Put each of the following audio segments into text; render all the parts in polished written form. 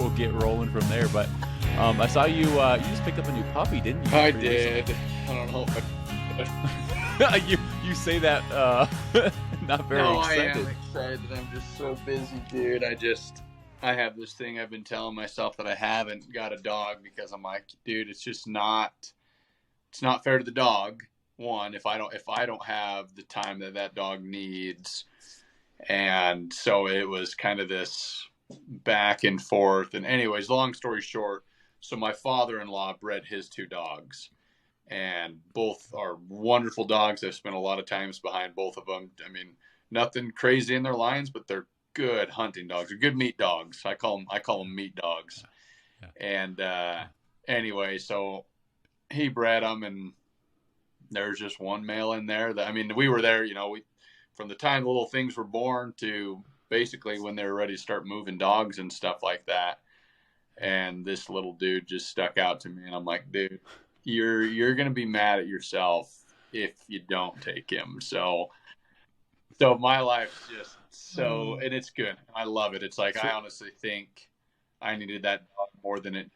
we'll get rolling from there. But I saw you just picked up a new puppy, didn't you? I did. I don't know if you say that not very excited. I am excited. I'm just so busy, dude. I have this thing I've been telling myself that I haven't got a dog because I'm like, dude, it's not fair to the dog. One, if I don't have the time that dog needs. And so it was kind of this back and forth. And anyways, long story short, so my father-in-law bred his 2 dogs, and both are wonderful dogs. I've spent a lot of times behind both of them. I mean, nothing crazy in their lines, but they're good hunting dogs. They're good meat dogs. I call them meat dogs. Yeah. And anyway, so he bred them, and there's just one male in there that, I mean, we were there, from the time the little things were born to basically when they were ready to start moving dogs and stuff like that. And this little dude just stuck out to me, and I'm like, dude, you're going to be mad at yourself if you don't take him. So my life's just so, and it's good. I love it. It's like, I honestly think I needed that dog more than it.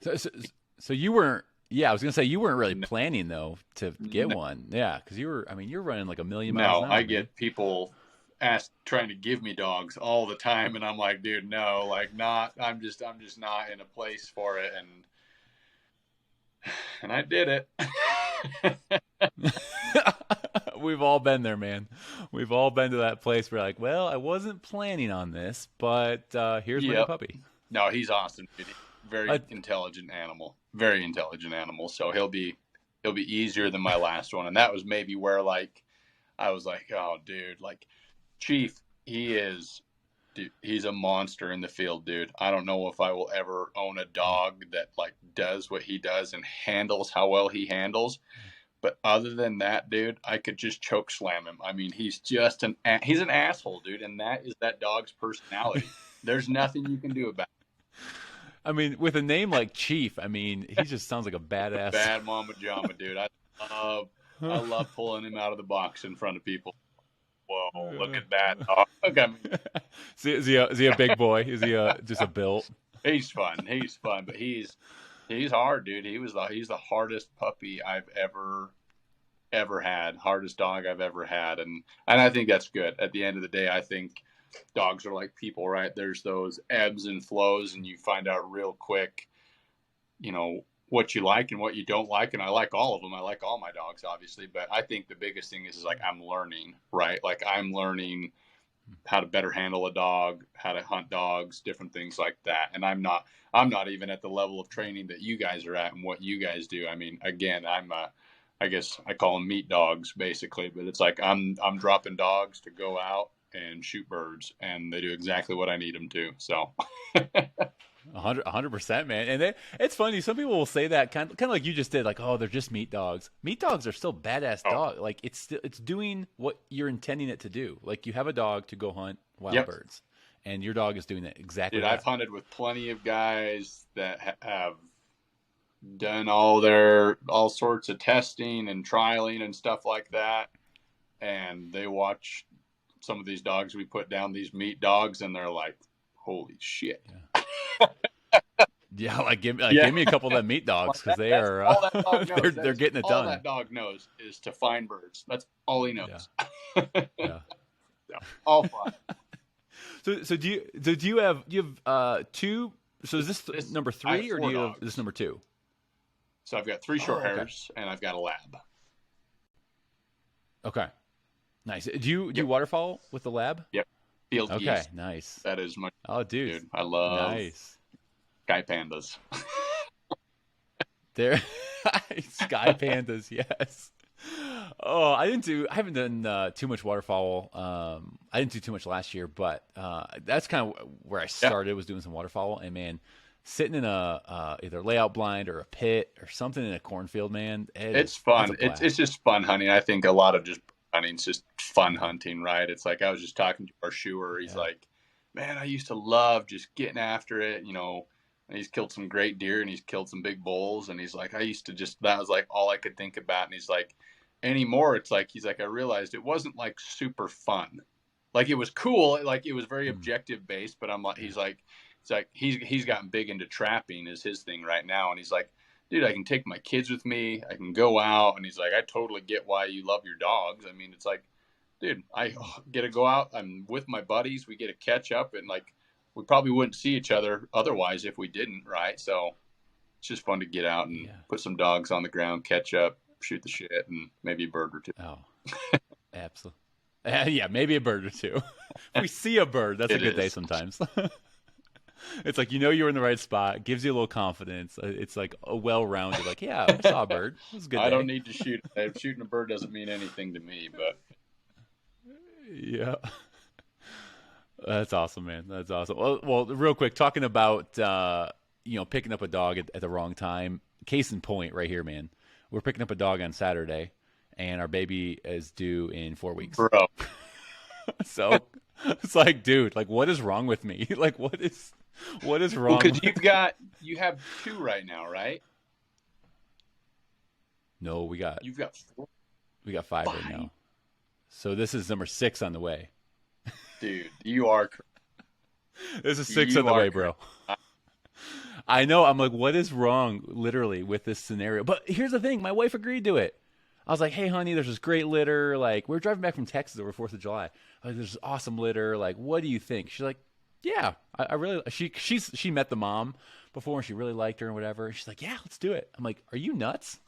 So you weren't, I was going to say you weren't really planning though to get one. Yeah. Cause you're running like a million miles an hour. I get people trying to give me dogs all the time. And I'm like, dude, no, like I'm just not in a place for it. And I did it. We've all been there, man. We've all been to that place where like, well, I wasn't planning on this, but here's my new puppy. No, he's awesome. Very intelligent animal. Very intelligent animal. So he'll be easier than my last one. And that was maybe where like I was like, oh dude, like Chief, he's a monster in the field, dude. I don't know if I will ever own a dog that like does what he does and handles how well he handles. But other than that, dude, I could just choke slam him. I mean, he's just he's an asshole, dude. And that is that dog's personality. There's nothing you can do about it. I mean, with a name like Chief, I mean, he just sounds like a badass. Bad mama jama, dude. I love pulling him out of the box in front of people. Whoa, look at that dog. I mean, is he a big boy? Is he just a built? He's fun, but he's hard, dude. He's the hardest puppy I've ever had, hardest dog I've ever had, and I think that's good. At the end of the day, I think dogs are like people, right? There's those ebbs and flows, and you find out real quick, what you like and what you don't like. And I like all of them. I like all my dogs, obviously, but I think the biggest thing is like I'm learning, right? Like I'm learning how to better handle a dog, how to hunt dogs, different things like that. And I'm not even at the level of training that you guys are at and what you guys do. I mean, again, I guess I call them meat dogs basically, but it's like I'm dropping dogs to go out and shoot birds, and they do exactly what I need them to. So 100%, man. And it's funny. Some people will say that kind of like you just did, like, oh, they're just meat dogs. Meat dogs are still badass dogs. Like it's doing what you're intending it to do. Like you have a dog to go hunt wild birds, and your dog is doing it exactly. Dude, I've hunted with plenty of guys that have done all sorts of testing and trialing and stuff like that, and they watch some of these dogs we put down, these meat dogs, and they're like, holy shit. Yeah, like give me a couple of them meat dogs, because they are they're getting it done. All that dog knows is to find birds. That's all he knows. Yeah. All fun. So do you have two? So is this number 3 or do you have this number 2? So I've got 3 short hairs and I've got a lab. Okay, nice. Do you waterfowl with the lab? Yep. Field geese. Nice. That is my. Oh, dude, I love sky pandas. They're sky pandas, yes. Oh, I haven't done too much waterfowl. I didn't do too much last year, but that's kind of where I started, was doing some waterfowl. And man, sitting in a either layout blind or a pit or something in a cornfield, man, it's fun. It's just fun hunting. I think a lot of just hunting's just fun hunting, right? It's like I was just talking to our shoer. He's like, man, I used to love just getting after it, And he's killed some great deer and he's killed some big bulls. And he's like, that was like all I could think about. And he's like, anymore, it's like, he's like, I realized it wasn't like super fun. Like it was cool. Like it was very objective based, but he's like, it's like he's gotten big into trapping is his thing right now, and he's like, dude, I can take my kids with me, I can go out, and he's like, I totally get why you love your dogs. I mean, it's like, dude, I get to go out, I'm with my buddies, we get to catch up, and like we probably wouldn't see each other otherwise if we didn't, right? So it's just fun to get out and put some dogs on the ground, catch up, shoot the shit, and maybe a bird or two. Oh, absolutely. Yeah, maybe a bird or two. If we see a bird, that's a good day sometimes. It's like, you're in the right spot. Gives you a little confidence. It's like a well-rounded, like, yeah, I saw a bird. It was a good day. I don't need to shoot. Shooting a bird doesn't mean anything to me, but. Yeah. That's awesome, man. That's awesome. Well, real quick, talking about, picking up a dog at the wrong time. Case in point right here, man. We're picking up a dog on Saturday, and our baby is due in 4 weeks. Bro. So it's like, dude, like, what is wrong with me? Like, what is wrong? Because you have 2 right now, right? No, you've got 4. We got 5 right now. So this is number 6 on the way. Dude, you are. This is 6 on the way, bro. I know. I'm like, what is wrong, literally, with this scenario? But here's the thing. My wife agreed to it. I was like, hey, honey, there's this great litter. Like, we were driving back from Texas over 4th of July. I was like, there's this awesome litter. Like, what do you think? She's like, yeah, I really. She met the mom before, and she really liked her and whatever. And she's like, yeah, let's do it. I'm like, are you nuts?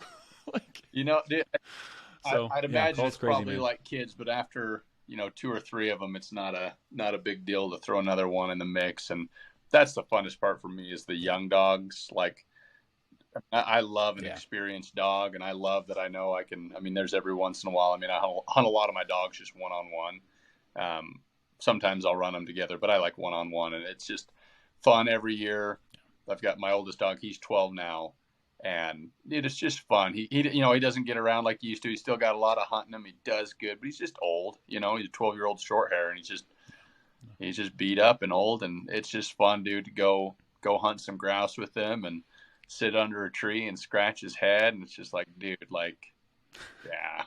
Like, dude, so, I'd imagine it's crazy, probably like kids, but after 2 or 3 of them, it's not a big deal to throw another one in the mix. And that's the funnest part for me is the young dogs. Like, I love an experienced dog, and I love that I know I can. I mean, there's every once in a while. I mean, I hunt a lot of my dogs just one-on-one. Sometimes I'll run them together, but I like one-on-one, and it's just fun every year. I've got my oldest dog; he's 12 now, and it's just fun. He doesn't get around like he used to. He's still got a lot of hunting him. He does good, but he's just old. He's a 12-year-old short hair, and he's just beat up and old, and it's just fun, dude, to go hunt some grouse with him and sit under a tree and scratch his head, and it's just like, dude, like, yeah,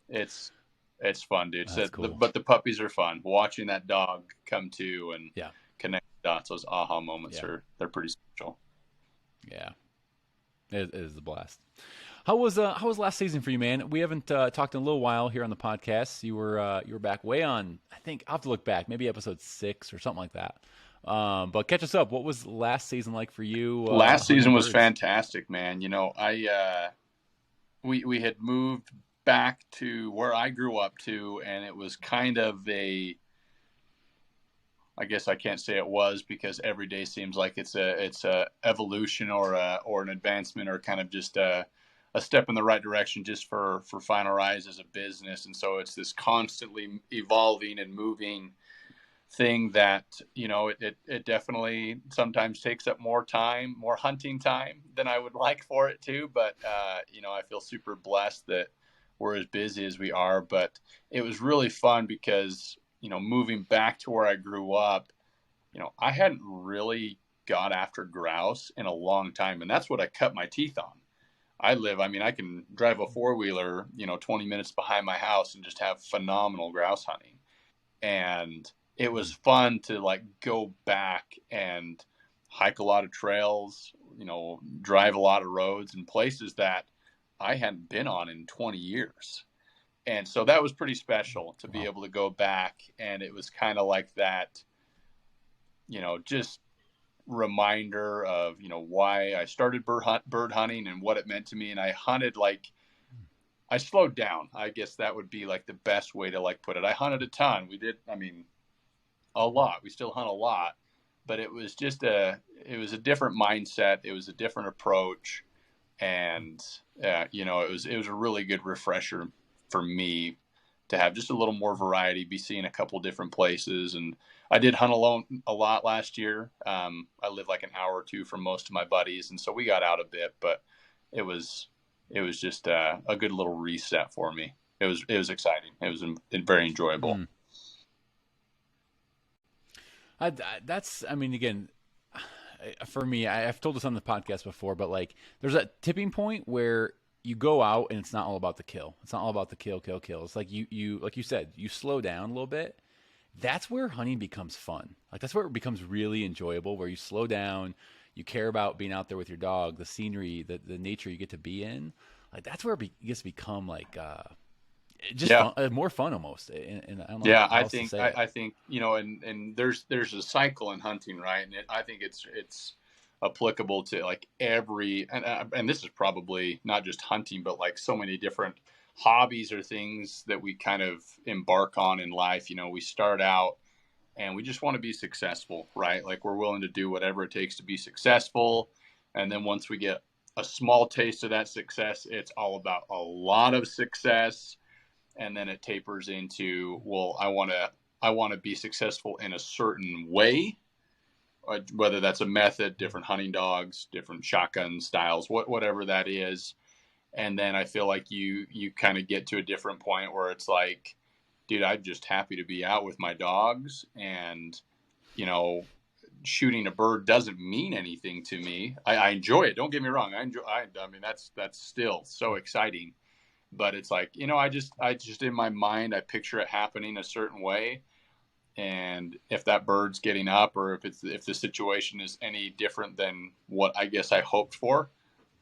it's fun, dude. So, cool. But the puppies are fun. Watching that dog come to and connect the dots, those aha moments they're pretty special. Yeah, it is a blast. How was last season for you, man? We haven't talked in a little while here on the podcast. You were back way on. I think I'll have to look back, maybe episode 6 or something like that. But catch us up. What was last season like for you? Last season was fantastic, man. We had moved back to where I grew up to, and it was kind of I guess I can't say it was, because every day seems like it's a evolution or an advancement, or kind of just a step in the right direction just for Final Rise as a business. And so it's this constantly evolving and moving thing that, it definitely sometimes takes up more hunting time than I would like for it to. But, I feel super blessed that we're as busy as we are. But it was really fun because, moving back to where I grew up, I hadn't really got after grouse in a long time. And that's what I cut my teeth on. I can drive a 4-wheeler, 20 minutes behind my house and just have phenomenal grouse hunting. And it was fun to like go back and hike a lot of trails, drive a lot of roads and places that I hadn't been on in 20 years. And so that was pretty special to be able to go back. And it was kind of like that, just reminder of, why I started bird hunting and what it meant to me. And I hunted I slowed down. I guess that would be like the best way to put it. I hunted a ton. We did, a lot. We still hunt a lot, but it was just a different mindset. It was a different approach. And, it was a really good refresher for me to have just a little more variety, be seeing a couple different places. And I did hunt alone a lot last year. I live like an hour or 2 from most of my buddies. And so we got out a bit, but it was just a good little reset for me. It was exciting. It was very enjoyable. Again, for me, I've told this on the podcast before, but there's a tipping point where you go out and it's not all about the kill. It's not all about the kill. It's like you like you said, you slow down a little bit that's where hunting becomes fun. Like that's where it becomes really enjoyable, where you slow down, you care about being out there with your dog, the scenery, the nature you get to be in. Like that's where it gets to become like just Yeah. fun, more fun almost. And I don't know Yeah, how else to say it. I think, you know, and there's a cycle in hunting, right? And I think it's applicable to like every, and this is probably not just hunting, but like so many different hobbies or things that we kind of embark on in life. You know, we start out and we just want to be successful, right? Like we're willing to do whatever it takes to be successful. And then once we get a small taste of that success, it's all about a lot of success. And then it tapers into, well, I want to be successful in a certain way, whether that's a method, different hunting dogs, different shotgun styles, whatever that is. And then I feel like you kind of get to a different point where it's like, dude, I'm just happy to be out with my dogs, and, you know, shooting a bird doesn't mean anything to me. I enjoy it. Don't get me wrong. I mean, that's still so exciting, but it's like, you know, I just in my mind, I picture it happening a certain way. And if that bird's getting up, or if the situation is any different than what I guess I hoped for,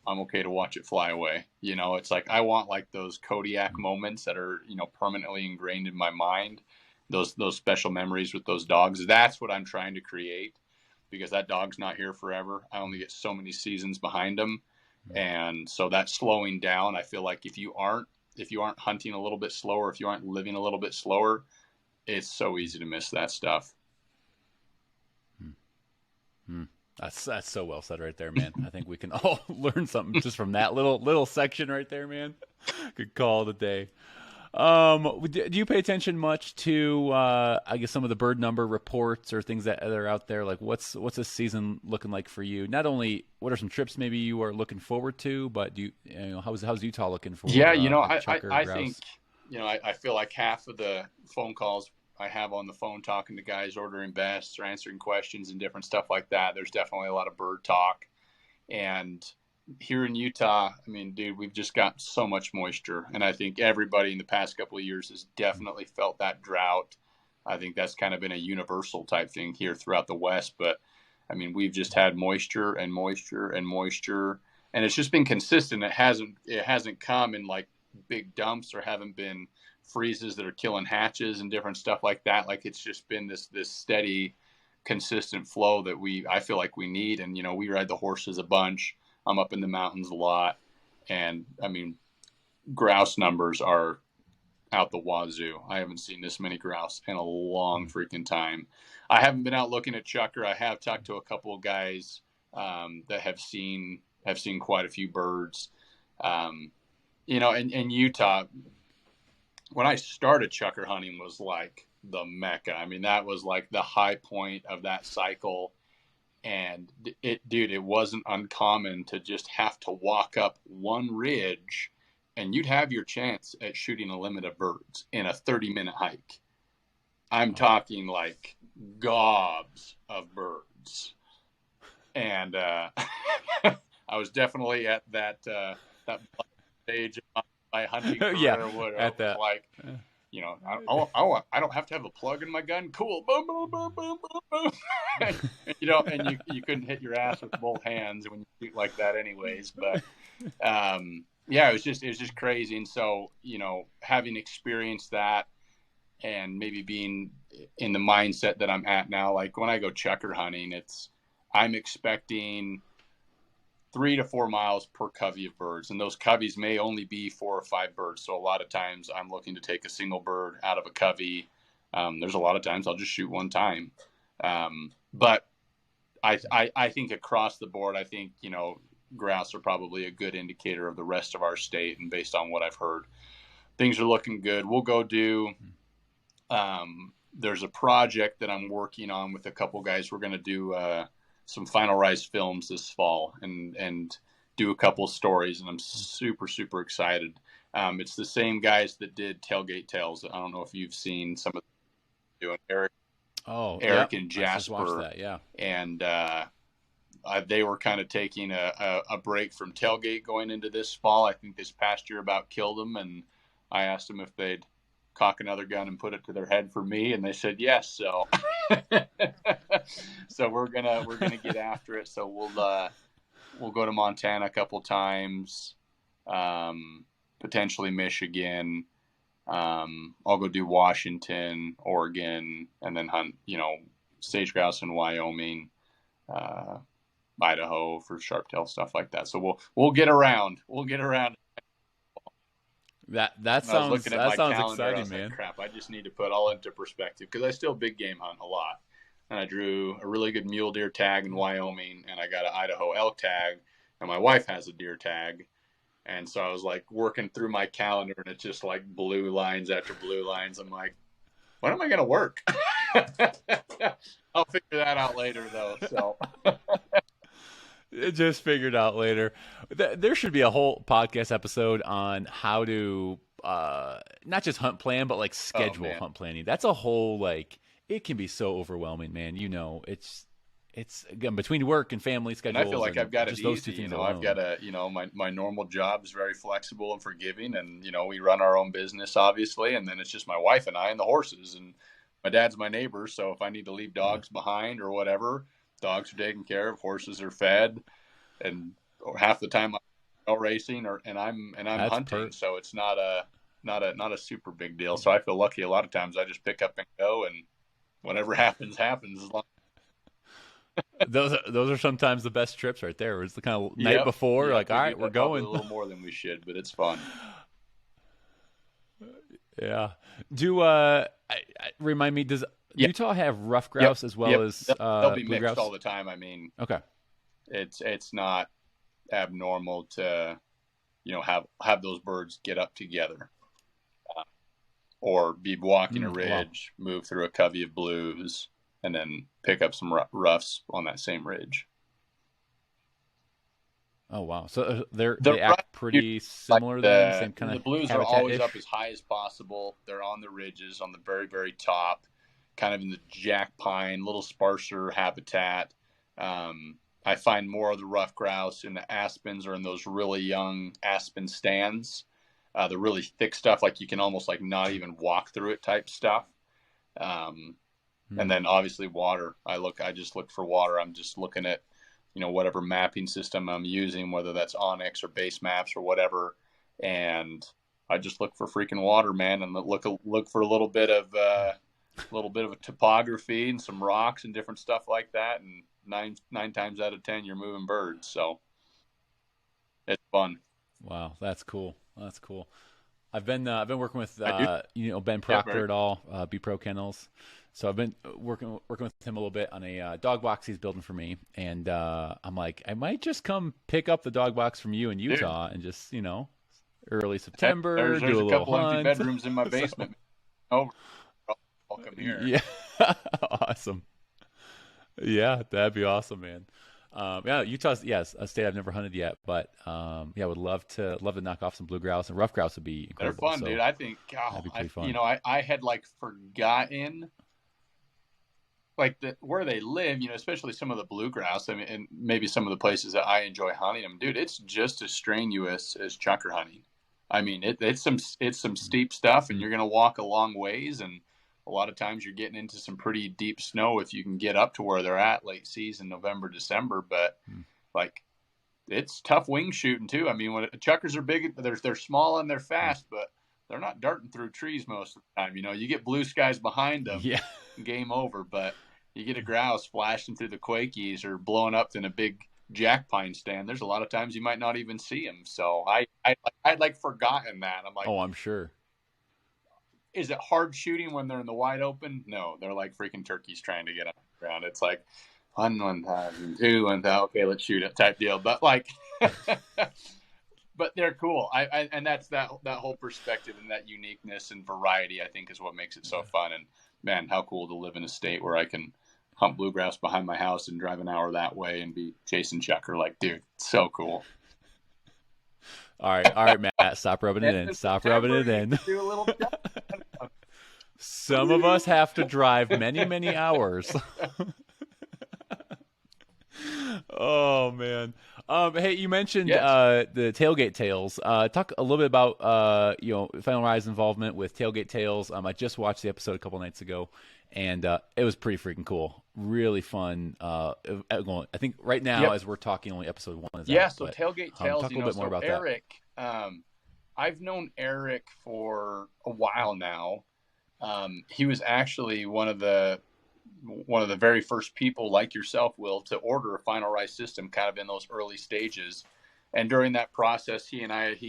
I'm okay to watch it fly away. You know, it's like, I want like those Kodiak moments that are, you know, permanently ingrained in my mind, those special memories with those dogs. That's what I'm trying to create, because that dog's not here forever. I only get so many seasons behind him. And so that slowing down, I feel like if you aren't hunting a little bit slower, if you aren't living a little bit slower, it's so easy to miss that stuff. That's so well said right there, man. I think we can all learn something just from that little section right there, man. Good call of the day. Do you pay attention much to I guess some of the bird number reports or things that are out there? Like what's this season looking like for you? Not only what are some trips maybe you are looking forward to, but you know how's Utah looking for? Yeah, you know, like I think, you know, I feel like half of the phone calls I have on the phone talking to guys ordering vests or answering questions and different stuff like that, there's definitely a lot of bird talk. And here in Utah, I mean, dude, we've just got so much moisture. And I think everybody in the past couple of years has definitely felt that drought. I think that's kind of been a universal type thing here throughout the West. But I mean, we've just had moisture and moisture and moisture, and it's just been consistent. It hasn't come in like big dumps, or haven't been freezes that are killing hatches and different stuff like that. Like it's just been this steady, consistent flow that I feel like we need. And, you know, we ride the horses a bunch. I'm up in the mountains a lot. And I mean, grouse numbers are out the wazoo. I haven't seen this many grouse in a long freaking time. I haven't been out looking at chukar. I have talked to a couple of guys that have seen quite a few birds. You know, and Utah, when I started chukar hunting, was like the mecca. I mean, that was like the high point of that cycle. And it wasn't uncommon to just have to walk up one ridge and you'd have your chance at shooting a limit of birds in a 30-minute hike. I'm talking like gobs of birds. And I was definitely at that stage of my hunting career. Yeah, where at I was that. like, you know, I don't have to have a plug in my gun. Cool. Boom, boom, boom, boom, boom, boom. And, you know, and you couldn't hit your ass with both hands when you shoot like that anyways. But, yeah, it was just crazy. And so, you know, having experienced that and maybe being in the mindset that I'm at now, like when I go chukar hunting, I'm expecting 3 to 4 miles per covey of birds. And those coveys may only be 4 or 5 birds. So a lot of times I'm looking to take a single bird out of a covey. There's a lot of times I'll just shoot one time. But I think across the board, I think, you know, grouse are probably a good indicator of the rest of our state. And based on what I've heard, things are looking good. We'll go do, there's a project that I'm working on with a couple guys. We're going to do, some final rise films this fall and do a couple stories. And I'm super, super excited. It's the same guys that did Tailgate Tails. I don't know if you've seen some of them doing Eric and Jasper. I just watched that, yeah. And they were kind of taking a break from Tailgate going into this fall. I think this past year about killed them. And I asked them if they'd cock another gun and put it to their head for me? And they said yes. So, so we're gonna get after it. So we'll go to Montana a couple times, potentially Michigan. I'll go do Washington, Oregon, and then hunt, sage grouse in Wyoming, Idaho for sharp-tailed stuff like that. So we'll get around. We'll get around. That sounds exciting, man. Like, crap, I just need to put all into perspective because I still big game hunt a lot. And I drew a really good mule deer tag in Wyoming, and I got an Idaho elk tag, and my wife has a deer tag. And so I was like working through my calendar, and it's just like blue lines after blue lines. I'm like, when am I going to work? I'll figure that out later, though. So just figured out later. There should be a whole podcast episode on how to not just hunt plan, but like schedule hunt planning. That's a whole it can be so overwhelming, man. It's again between work and family schedules. And I feel like I've got it those easy. Two things I've got my normal job is very flexible and forgiving, and we run our own business obviously, and then it's just my wife and I and the horses, and my dad's my neighbor, so if I need to leave dogs behind or whatever, dogs are taken care of, horses are fed, and half the time I'm racing and I'm hunting, so it's not a super big deal. So I feel lucky. A lot of times I just pick up and go, and whatever happens. As long those are sometimes the best trips right there. It's the kind of night before, all right, we're going. A little more than we should, but it's fun. Yeah. Remind me, does Utah have rough grouse as well as they'll be blue mixed grouse all the time? I mean, okay, it's not abnormal to have those birds get up together, or be walking a ridge, move through a covey of blues, and then pick up some roughs on that same ridge. Oh wow! So they act pretty similar. Like same kind of. The blues are always up as high as possible. They're on the ridges, on the very, very top, kind of in the jack pine, little sparser habitat. I find more of the rough grouse in the aspens or in those really young aspen stands. The really thick stuff, like you can almost not even walk through it type stuff. And then obviously water. I just look for water. I'm just looking at, whatever mapping system I'm using, whether that's Onyx or base maps or whatever. And I just look for freaking water, man. And look for a little bit of a topography and some rocks and different stuff like that. And nine times out of 10, you're moving birds. So it's fun. Wow. That's cool. I've been working with, Ben Proctor at all, Be Pro Kennels. So I've been working with him a little bit on a dog box he's building for me, and I'm like, I might just come pick up the dog box from you in Utah and just early September there's do a little couple hunt. Empty bedrooms in my basement. Oh, welcome here. Yeah, awesome. Yeah, that'd be awesome, man. Utah's a state I've never hunted yet, but would love to knock off some blue grouse, and rough grouse would be incredible. They're fun, dude. I think that'd be pretty fun. I had forgotten where they live, especially some of the blue grouse. I mean, and maybe some of the places that I enjoy hunting them, dude. It's just as strenuous as chukar hunting. I mean, it's some steep stuff, and you're gonna walk a long ways, and a lot of times you're getting into some pretty deep snow if you can get up to where they're at late season, November, December. But it's tough wing shooting too. I mean, when chukars are big, they're small and they're fast, but they're not darting through trees most of the time. You get blue skies behind them, game over. But you get a grouse flashing through the Quakies or blowing up in a big jack pine stand. There's a lot of times you might not even see them. So I'd forgotten that. I'm like, oh, I'm sure. Is it hard shooting when they're in the wide open? No, they're like freaking turkeys trying to get on the ground. It's like 1,000, 2,000. Okay, let's shoot it type deal. But but they're cool. And that's that whole perspective and that uniqueness and variety, I think, is what makes it so fun. And man, how cool to live in a state where I can hunt blue grouse behind my house and drive an hour that way and be chasing chukar. Dude, so cool. All right, Matt, stop rubbing it in. Stop rubbing it in. Do a little. Some of us have to drive many, many hours. Oh man. Hey, you mentioned Yes. the Tailgate Tails. Talk a little bit about Final Rise involvement with Tailgate Tails. I just watched the episode a couple nights ago, and it was pretty freaking cool. Really fun. I think right now, Yep. as we're talking, only episode 1 is Yeah. out. So But Tailgate talk Tails, a little bit more so about that. Eric, I've known Eric for a while now. He was actually one of the very first people, like yourself, Will, to order a Final Rise system kind of in those early stages. And during that process, he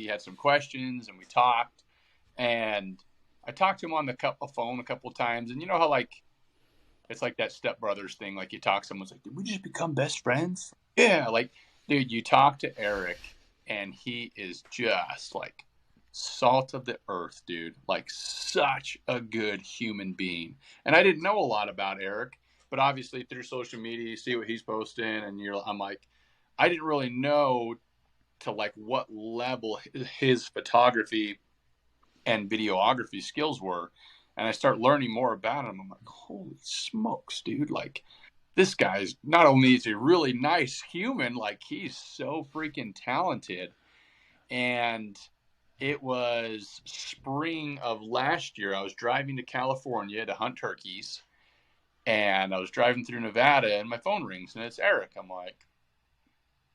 had some questions and we talked, and I talked to him on the phone a couple of times. And you know how it's like that Step Brothers thing, like you talk, someone's like, did we just become best friends? Yeah. Like, dude, you talk to Eric and he is just like salt of the earth, dude. Like such a good human being. And I didn't know a lot about Eric, but obviously through social media, you see what he's posting, and I'm like, I didn't really know to like what level his photography and videography skills were. And I start learning more about him. I'm like, holy smokes, dude. Like, this guy's not only is he a really nice human, like he's so freaking talented. And it was spring of last year. I was driving to California to hunt turkeys, and I was driving through Nevada, and my phone rings, and it's Eric. I'm like,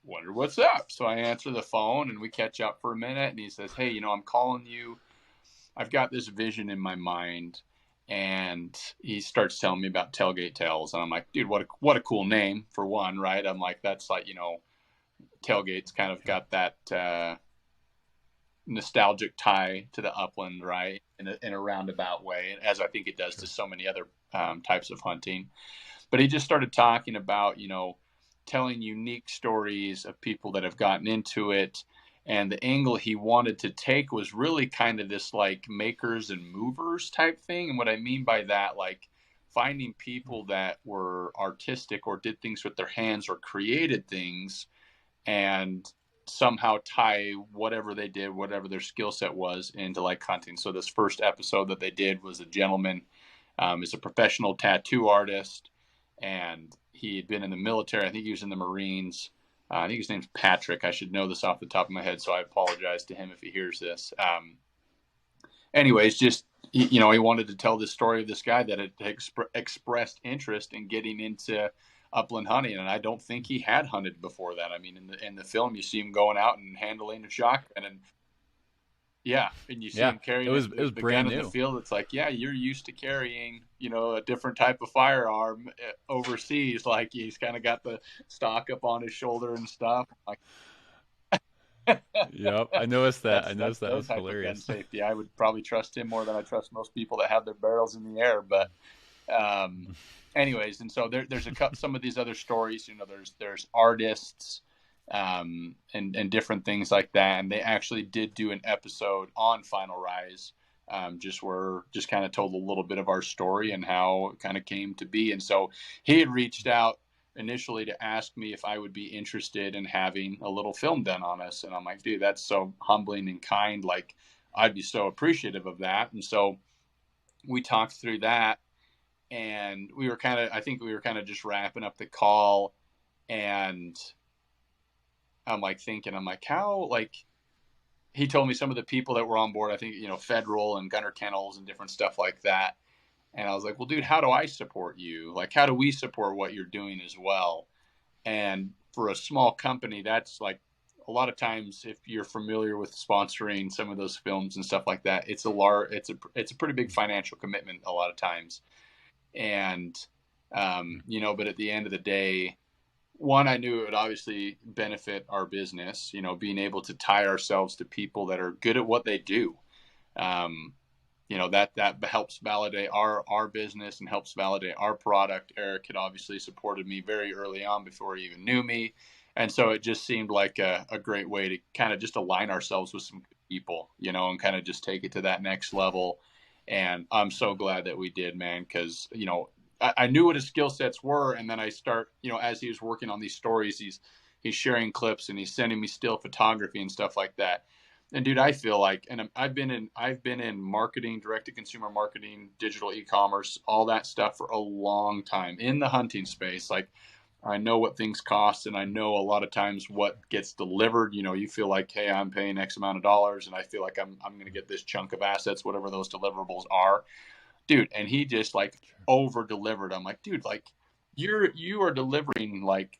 wonder what's up. So I answer the phone, and we catch up for a minute, and he says, hey, I'm calling you. I've got this vision in my mind. And he starts telling me about Tailgate Tails, and I'm like, dude, what a cool name for one, right? I'm like, that's like, Tailgate's kind of got that nostalgic tie to the upland, right? In a roundabout way, as I think it does to so many other types of hunting. But he just started talking about, telling unique stories of people that have gotten into it. And the angle he wanted to take was really kind of this like makers and movers type thing. And what I mean by that, like finding people that were artistic or did things with their hands or created things, and somehow tie whatever they did, whatever their skill set was, into like hunting. So this first episode that they did was a gentleman is a professional tattoo artist, and he had been in the military. I think he was in the Marines. I think his name's Patrick. I should know this off the top of my head, so I apologize to him if he hears this. Anyways, just, he wanted to tell this story of this guy that had expressed interest in getting into upland hunting, and I don't think he had hunted before that. I mean, in the film, you see him going out and handling a shotgun, and and you see him carrying it was the brand gun new in the field. It's like, you're used to carrying, a different type of firearm overseas. Like he's kind of got the stock up on his shoulder and stuff. Like, Yep, I noticed that. That's That those was type of gun hilarious. safety. I would probably trust him more than I trust most people that have their barrels in the air. But, anyways, and so there's some of these other stories. There's artists, and different things like that. And they actually did do an episode on Final Rise, just kind of told a little bit of our story and how it kind of came to be. And so he had reached out initially to ask me if I would be interested in having a little film done on us. And I'm like, dude, that's so humbling and kind. Like, I'd be so appreciative of that. And so we talked through that, and I think we were kind of just wrapping up the call, and I'm like thinking, how, like, he told me some of the people that were on board, I think, Federal and Gunner Kennels and different stuff like that. And I was like, well, dude, how do I support you? Like, how do we support what you're doing as well? And for a small company, that's like, a lot of times, if you're familiar with sponsoring some of those films and stuff like that, it's a pretty big financial commitment a lot of times. And, but at the end of the day, one, I knew it would obviously benefit our business, being able to tie ourselves to people that are good at what they do. That helps validate our business and helps validate our product. Eric had obviously supported me very early on before he even knew me. And so it just seemed like a great way to kind of just align ourselves with some people, and kind of just take it to that next level. And I'm so glad that we did, man, because, I knew what his skill sets were. And then I start, as he was working on these stories, he's sharing clips and he's sending me still photography and stuff like that. And dude, I feel like, and I've been in marketing, direct to consumer marketing, digital e-commerce, all that stuff for a long time in the hunting space. Like, I know what things cost, and I know a lot of times what gets delivered. You know, you feel like, hey, I'm paying X amount of dollars, and I feel like I'm going to get this chunk of assets, whatever those deliverables are, dude. And he just like over delivered. I'm like, dude, like you are delivering like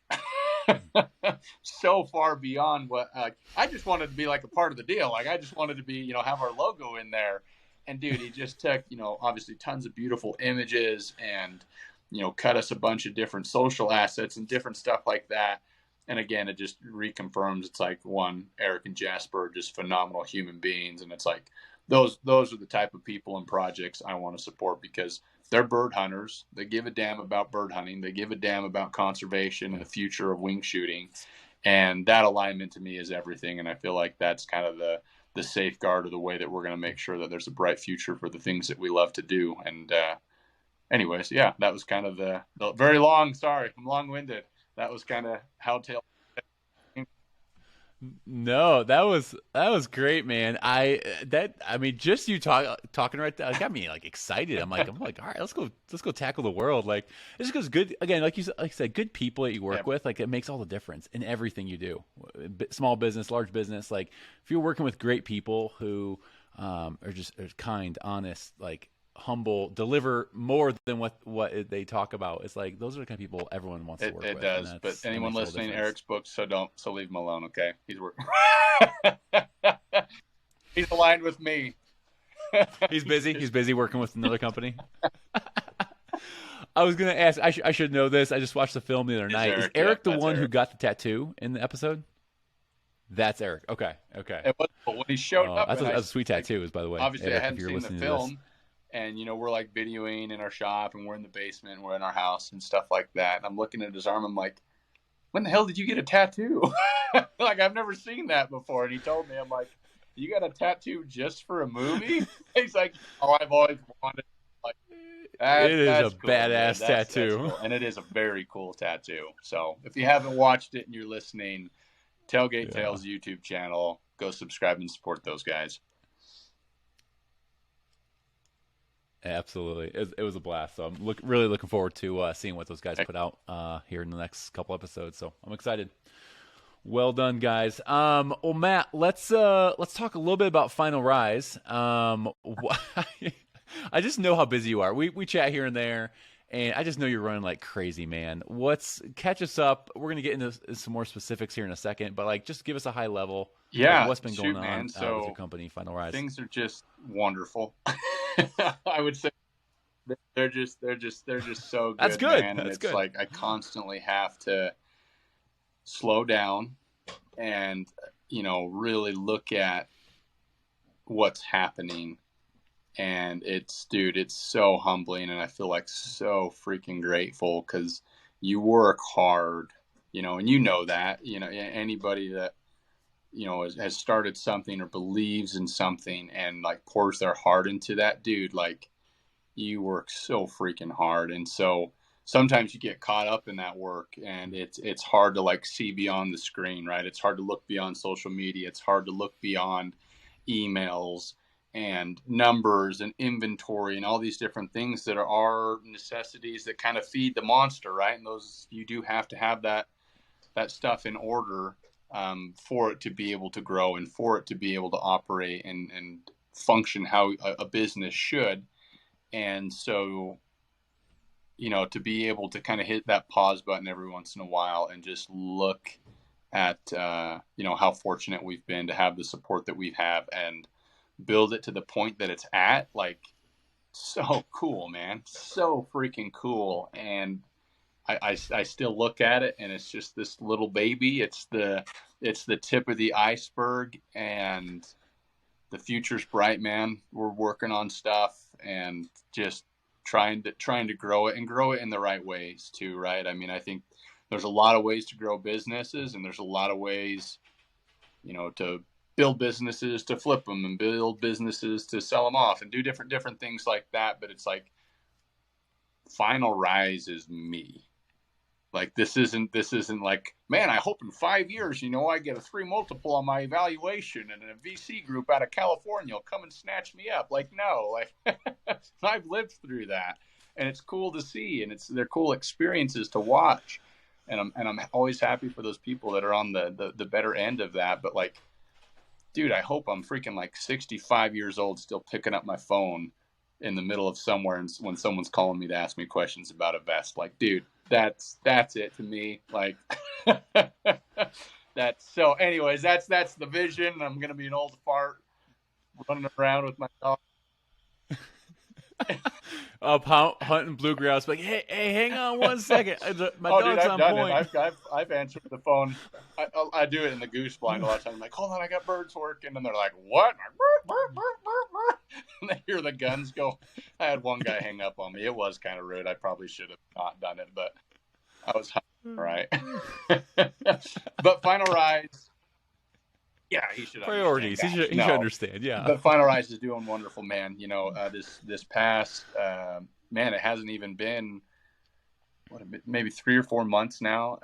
so far beyond what I just wanted to be like a part of the deal. Like I just wanted to be, you know, have our logo in there. And dude, he just took, you know, obviously tons of beautiful images and, you know, cut us a bunch of different social assets and different stuff like that. And again, it just reconfirms it's like, one, Eric and Jasper are just phenomenal human beings. And it's like, those are the type of people and projects I want to support, because they're bird hunters. They give a damn about bird hunting. They give a damn about conservation and the future of wing shooting. And that alignment to me is everything. And I feel like that's kind of the safeguard, or the way that we're going to make sure that there's a bright future for the things that we love to do. And anyways, yeah, that was kind of the very long, sorry, I'm long-winded. That was kind of how Tail. No, that was great, man. I mean, just you talking right there got me like excited. I'm like, all right, let's go tackle the world. Like, it's just good. Again, like you said, good people that you work with, like it makes all the difference in everything you do. Small business, large business. Like if you're working with great people who are just kind, honest, like humble, deliver more than what they talk about. It's like those are the kind of people everyone wants to work with. It does, but anyone listening to Eric's book, so leave him alone, okay? He's working. He's aligned with me. He's busy. He's busy working with another company. I was gonna ask. I should know this. I just watched the film the other night. Is Eric the one who got the tattoo in the episode? That's Eric. Okay. It was, when he showed up, that's a sweet tattoo, by the way. Obviously, Eric, I hadn't seen the film. And, you know, we're like videoing in our shop, and we're in the basement, and we're in our house and stuff like that. And I'm looking at his arm. I'm like, when the hell did you get a tattoo? Like, I've never seen that before. And he told me, I'm like, you got a tattoo just for a movie? He's like, oh, I've always wanted. Like, it is a cool, badass tattoo. That's cool. And it is a very cool tattoo. So if you haven't watched it and you're listening, Tailgate Tails YouTube channel, go subscribe and support those guys. Absolutely. It was a blast. So I'm really looking forward to seeing what those guys put out here in the next couple episodes. So I'm excited. Well done, guys. Well, Matt, let's talk a little bit about Final Rise. I just know how busy you are. We chat here and there, and I just know you're running like crazy, man. Catch us up. We're gonna get into some more specifics here in a second, but like just give us a high level. Yeah, what's been going on with your company, Final Rise? Things are just wonderful. I would say they're just so good. That's good. Man. And That's it's good. Like I constantly have to slow down and, you know, really look at what's happening. And it's so humbling, and I feel like so freaking grateful, because you work hard, you know, and you know that, you know, anybody that, you know, has started something or believes in something and like pours their heart into that, dude, like you work so freaking hard. And so sometimes you get caught up in that work, and it's hard to like see beyond the screen, right? It's hard to look beyond social media. It's hard to look beyond emails and numbers and inventory and all these different things that are necessities that kind of feed the monster, right? And those, you do have to have that stuff in order for it to be able to grow and for it to be able to operate and function how a business should. And so, you know, to be able to kind of hit that pause button every once in a while and just look at, you know, how fortunate we've been to have the support that we have and build it to the point that it's at, like, so cool, man. So freaking cool. And I still look at it, and it's just this little baby. It's the tip of the iceberg, and the future's bright, man. We're working on stuff and just trying to grow it, and grow it in the right ways too, right? I mean, I think there's a lot of ways to grow businesses, and there's a lot of ways, you know, to build businesses, to flip them, and build businesses to sell them off, and do different things like that. But it's like, Final Rise is me. Like, this isn't like, man, I hope in 5 years, you know, I get a 3 multiple on my evaluation, and a VC group out of California will come and snatch me up. Like, no, like I've lived through that, and it's cool to see, and they're cool experiences to watch. I'm always happy for those people that are on the better end of that. But like, dude, I hope I'm freaking like 65 years old still picking up my phone in the middle of somewhere and when someone's calling me to ask me questions about a vest. Like, dude, that's it to me. Like, that's so. Anyways, that's the vision. I'm gonna be an old fart running around with my dog. Up hunting blue grouse, like, hey, hang on one second. My dog's I've on done point. it. I've answered the phone. I do it in the goose blind a lot of times. I'm like, hold on, I got birds working, and they're like, what? And they hear the guns go. I had one guy hang up on me. It was kind of rude. I probably should have not done it, but I was all right. But Final Rise. Yeah, he should priorities. He should understand. Yeah, but Final Rise is doing wonderful, man. You know, this past man, it hasn't even been maybe 3 or 4 months now.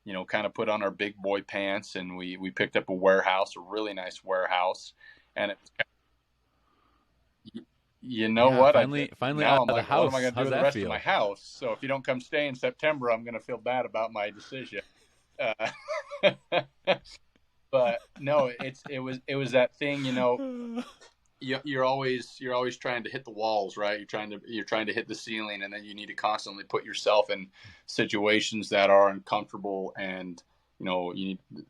You know, kind of put on our big boy pants, and we picked up a warehouse, a really nice warehouse, and it's. You know what? Finally, now I'm like, house. What am I going to do with the rest of my house? So if you don't come stay in September, I'm going to feel bad about my decision. But no, it was that thing, you know. You're always trying to hit the walls, right? You're trying to hit the ceiling, and then you need to constantly put yourself in situations that are uncomfortable, and you know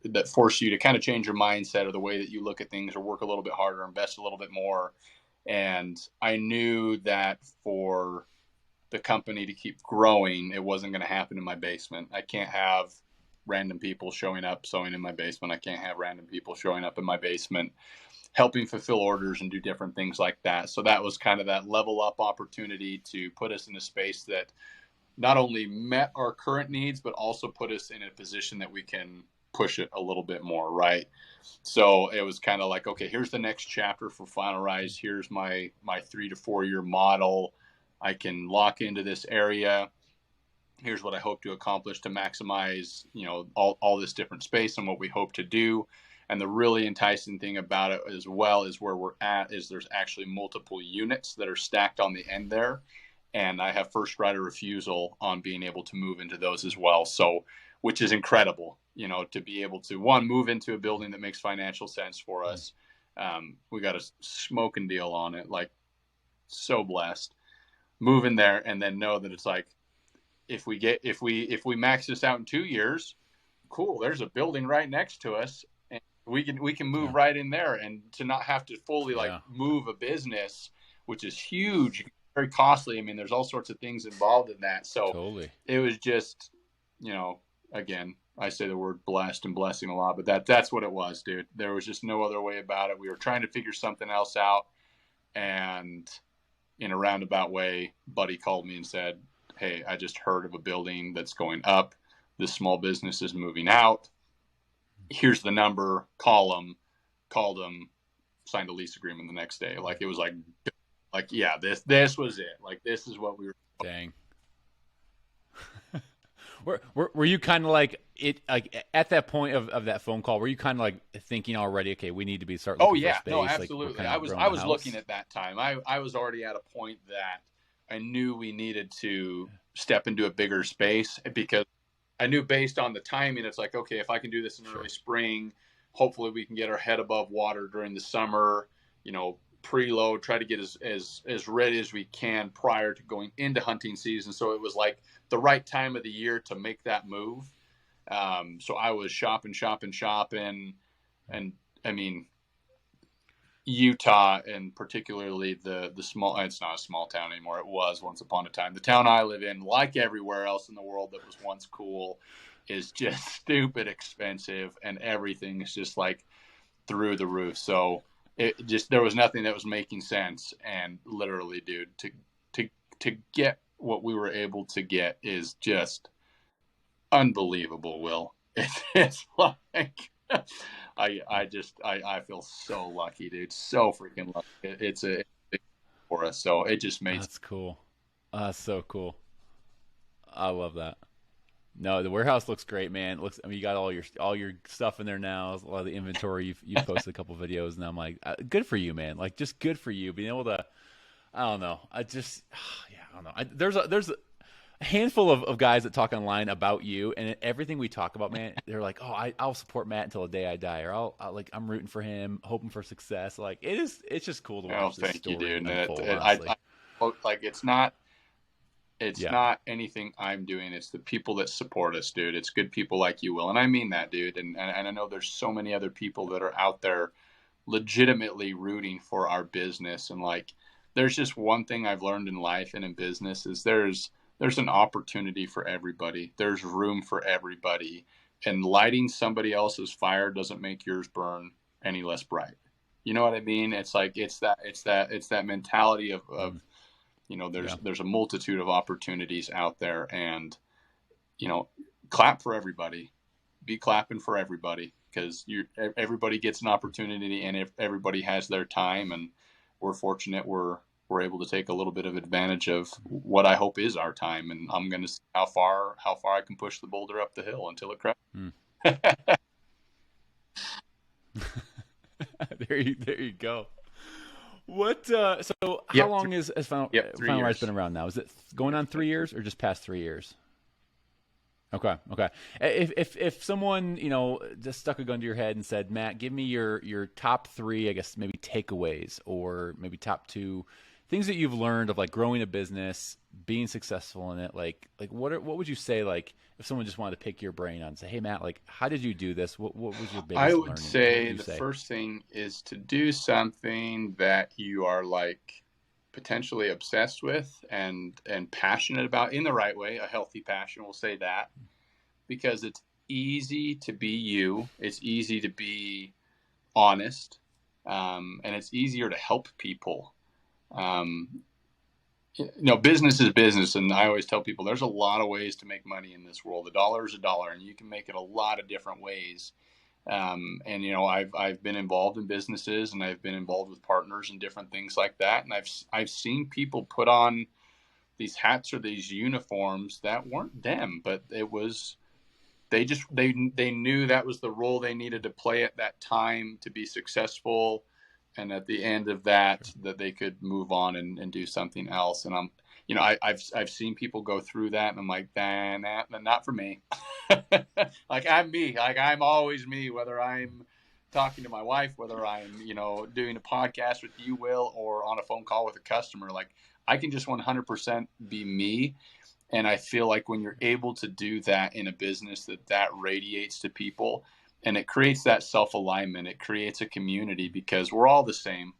that force you to kind of change your mindset or the way that you look at things, or work a little bit harder, invest a little bit more. And I knew that for the company to keep growing, it wasn't going to happen in my basement. I can't have random people showing up sewing in my basement. I can't have random people showing up in my basement helping fulfill orders and do different things like that. So that was kind of that level up opportunity to put us in a space that not only met our current needs, but also put us in a position that we can push it a little bit more, right? So it was kind of like, okay, here's the next chapter for Final Rise. Here's my 3 to 4 year model. I can lock into this area. Here's what I hope to accomplish to maximize, you know, all this different space and what we hope to do. And the really enticing thing about it as well is where we're at is there's actually multiple units that are stacked on the end there. And I have first right of refusal on being able to move into those as well. So, which is incredible, you know, to be able to, one, move into a building that makes financial sense for us. We got a smoking deal on it, like so blessed. Move in there and then know that it's like, if we max this out in 2 years, cool, there's a building right next to us. And we can move right in there, and to not have to fully move a business, which is huge, very costly. I mean, there's all sorts of things involved in that. So totally. It was just, you know, again, I say the word blessed and blessing a lot, but that's what it was, dude. There was just no other way about it. We were trying to figure something else out, and in a roundabout way, Buddy called me and said, hey, I just heard of a building that's going up. This small business is moving out. Here's the number. Call them. Called them. Signed a lease agreement the next day. Like, it was like yeah, this was it. Like, this is what we were. Dang. Were you kind of like it, like at that point of that phone call? Were you kind of like thinking already? Okay, we need to start looking for space. No, absolutely. Like, I was looking at that time. I was already at a point that I knew we needed to step into a bigger space, because I knew based on the timing, it's like, okay, if I can do this in early spring, hopefully we can get our head above water during the summer, you know, preload, try to get as ready as we can prior to going into hunting season. So it was like the right time of the year to make that move. So I was shopping. And I mean, Utah, and particularly the small, it's not a small town anymore. It was once upon a time. The town I live in, like everywhere else in the world that was once cool, is just stupid expensive, and everything is just like through the roof. So there was nothing that was making sense. And literally, dude, to get what we were able to get is just unbelievable, Will. It's like, I feel so lucky, dude. So freaking lucky. It's a big for us. So it just made. That's cool. So cool. I love that. No, the warehouse looks great, man. I mean, you got all your stuff in there now. A lot of the inventory. You've posted a couple videos, and I'm like, good for you, man. Like, just good for you being able to. I don't know. I don't know. a handful of guys that talk online about you, and everything we talk about, man, they're like, "Oh, I'll support Matt until the day I die," or I'm rooting for him, hoping for success. Like it's just cool to Oh, watch this thank you, story dude. unfold. Honestly, Like it's not yeah, anything I'm doing. It's the people that support us, dude. It's good people like you, Will, and I mean that, dude. And I know there's so many other people that are out there legitimately rooting for our business. And like, there's just one thing I've learned in life and in business is there's an opportunity for everybody. There's room for everybody, and lighting somebody else's fire doesn't make yours burn any less bright. You know what I mean? It's like it's that mentality of there's a multitude of opportunities out there, and clap for everybody, be clapping for everybody, because everybody gets an opportunity, and if everybody has their time, and we're fortunate we're able to take a little bit of advantage of what I hope is our time, and I'm going to see how far I can push the boulder up the hill until it crashes. There you go. What? So how long has Final Ride's been around now? Is it going on 3 years or just past 3 years? Okay. If someone just stuck a gun to your head and said, Matt, give me your top 3, I guess maybe takeaways, or maybe top 2 things that you've learned of like growing a business, being successful in it. Like what would you say? Like if someone just wanted to pick your brain on, say, hey Matt, like how did you do this? What was your biggest learning? I would say the first thing is to do something that you are like potentially obsessed with and passionate about in the right way, a healthy passion, we'll say that, because it's easy to be you. It's easy to be honest. And it's easier to help people. Business is business. And I always tell people there's a lot of ways to make money in this world. A dollar is a dollar, and you can make it a lot of different ways. I've been involved in businesses, and I've been involved with partners and different things like that. And I've seen people put on these hats or these uniforms that weren't them, but it was, they knew that was the role they needed to play at that time to be successful. And at the end of that they could move on and do something else. And I've seen people go through that, and I'm like, nah, not for me. Like I'm me, like I'm always me, whether I'm talking to my wife, whether I'm, doing a podcast with you, Will, or on a phone call with a customer. Like I can just 100% be me. And I feel like when you're able to do that in a business, that radiates to people, and it creates that self-alignment. It creates a community, because we're all the same.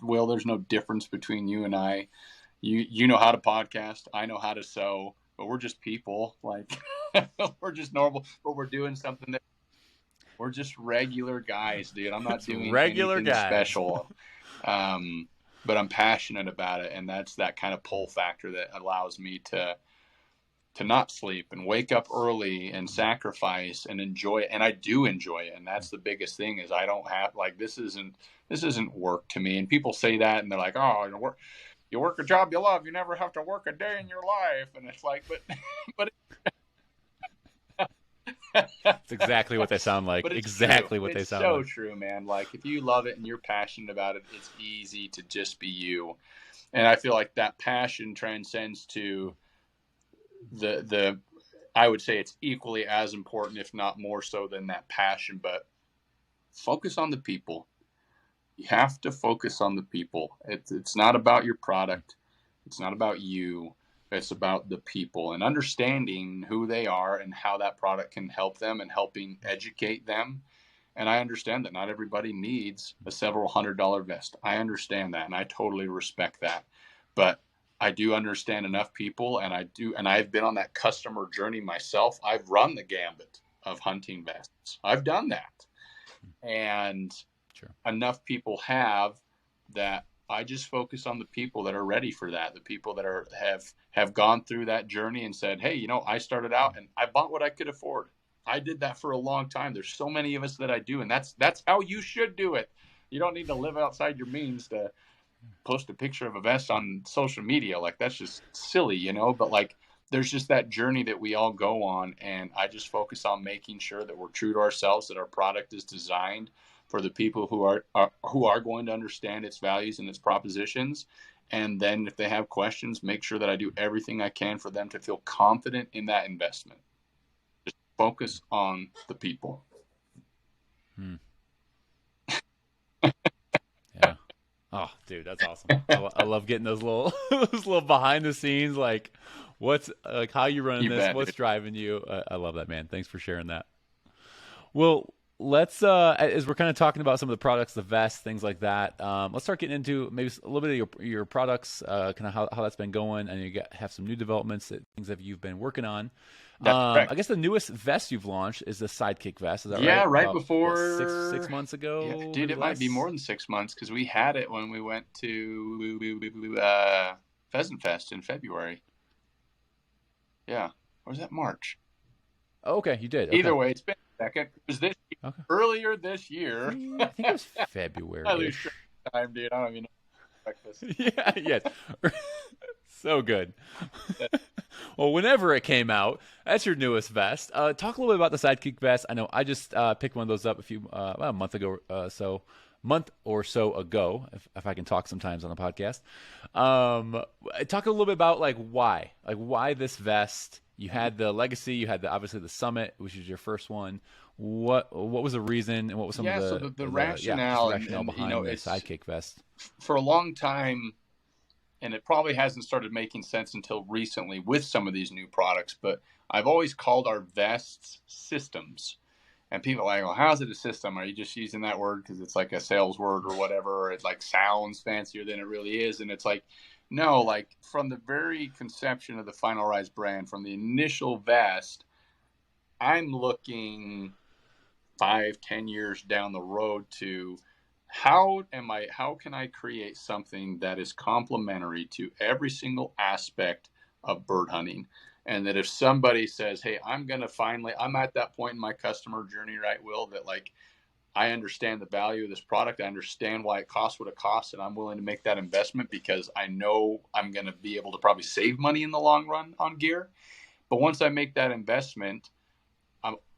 Will, there's no difference between you and I. You know how to podcast. I know how to sew, but we're just people. Like we're just normal, but we're doing something that we're just regular guys, dude. I'm not doing anything special. But I'm passionate about it. And that's that kind of pull factor that allows me to not sleep and wake up early and sacrifice and enjoy it. And I do enjoy it. And that's the biggest thing, is I don't have, like, this isn't work to me. And people say that, and they're like, oh, you work a job you love, you never have to work a day in your life. And it's like, but it's exactly what they sound like. Exactly what they sound like. It's so true, man. Like if you love it and you're passionate about it, it's easy to just be you. And I feel like that passion transcends to the I would say it's equally as important, if not more so than that passion. But focus on the people. You have to focus on the people. It's not about your product. It's not about you. It's about the people, and understanding who they are and how that product can help them, and helping educate them. And I understand that not everybody needs a several $100 vest. I understand that, and I totally respect that. But I do understand enough people, and I've been on that customer journey myself. I've run the gambit of hunting vests. I've done that. And enough people have that. I just focus on the people that are ready for that, the people that have gone through that journey and said, hey, I started out and I bought what I could afford. I did that for a long time. There's so many of us that I do, and that's how you should do it. You don't need to live outside your means to post a picture of a vest on social media. Like that's just silly, but like there's just that journey that we all go on. And I just focus on making sure that we're true to ourselves, that our product is designed for the people who are going to understand its values and its propositions, And then if they have questions, make sure that I do everything I can for them to feel confident in that investment. Just focus on the people. Yeah. Oh, dude, that's awesome. I love getting those little those little behind the scenes, like what's like how you running You this, bet, what's dude. driving you. I love that, man. Thanks for sharing that. Well, let's as we're kind of talking about some of the products, the vest, things like that. Let's start getting into maybe a little bit of your products, kind of how that's been going, and have some new developments, things that you've been working on. That's correct. I guess the newest vest you've launched is the Sidekick vest. Is that Yeah, right? right About, before what, 6 months ago? Yeah, dude, maybe it might be less? more than 6 months because we had it when we went to Pheasant Fest in February. Yeah, or was that March? Oh, okay, you did. Okay. Either way, it's been a second. It was Okay. earlier this year. I think it was I February. lose track of time, dude. I don't even know breakfast. Yeah, yes. So good. Well, whenever it came out, that's your newest vest. Talk a little bit about the Sidekick vest. I know I just picked one of those up a month ago, month or so ago, if I can talk sometimes on the podcast. Talk a little bit about why this vest. You had the Legacy, you had obviously the Summit, which is your first one. What was the reason, and what was some of So the rationale, rationale and behind the it's Sidekick vest? for a long time, and it probably hasn't started making sense until recently with some of these new products, but I've always called our vests systems. And people are like, well, how's it a system? Are you just using that word because it's like a sales word or whatever, or it like sounds fancier than it really is? And it's like, no, like from the very conception of the Final Rise brand, from the initial vest, I'm looking 5-10 years down the road to how can I create something that is complementary to every single aspect of bird hunting? And that if somebody says, hey, I'm at that point in my customer journey, right, Will, that like I understand the value of this product. I understand why it costs what it costs, and I'm willing to make that investment because I know I'm going to be able to probably save money in the long run on gear. But once I make that investment,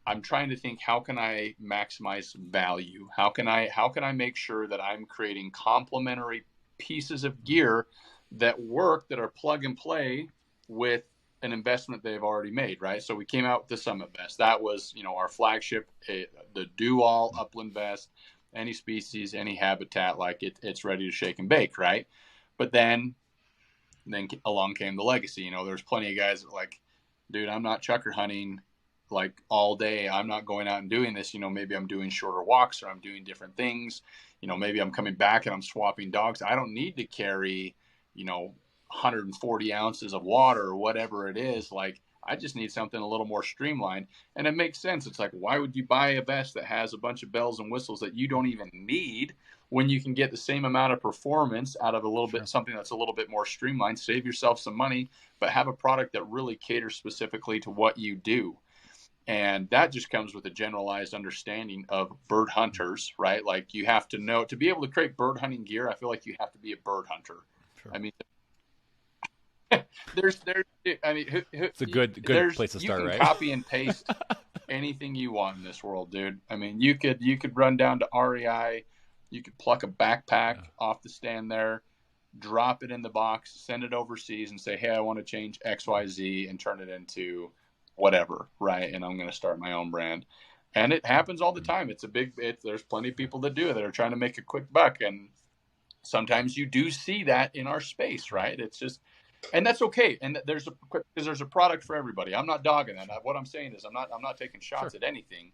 I'm trying to think, how can I maximize value? How can I make sure that I'm creating complementary pieces of gear that work, that are plug and play with an investment they've already made, right? So we came out with the Summit vest. That was, our flagship, the do-all upland vest, any species, any habitat, like it's ready to shake and bake, right? But then along came the Legacy. There's plenty of guys that like, dude, I'm not chucker hunting like all day. I'm not going out and doing this. Maybe I'm doing shorter walks, or I'm doing different things. Maybe I'm coming back and I'm swapping dogs. I don't need to carry, 140 ounces of water or whatever it is. Like, I just need something a little more streamlined. And it makes sense. It's like, why would you buy a vest that has a bunch of bells and whistles that you don't even need when you can get the same amount of performance out of something that's a little bit more streamlined, save yourself some money, but have a product that really caters specifically to what you do. And that just comes with a generalized understanding of bird hunters, right? Like, you have to know, to be able to create bird hunting gear, I feel like you have to be a bird hunter. Sure. I mean, it's a good place to start, right? You can copy and paste anything you want in this world, dude. I mean, you could run down to REI, you could pluck a backpack off the stand there, drop it in the box, send it overseas, and say, hey, I want to change XYZ, and turn it into whatever, right? And I'm going to start my own brand. And it happens all the time. There's plenty of people that do it, that are trying to make a quick buck. And sometimes you do see that in our space, right? It's just, and that's okay. And there's a product for everybody. I'm not dogging that. What I'm saying is I'm not taking shots at anything,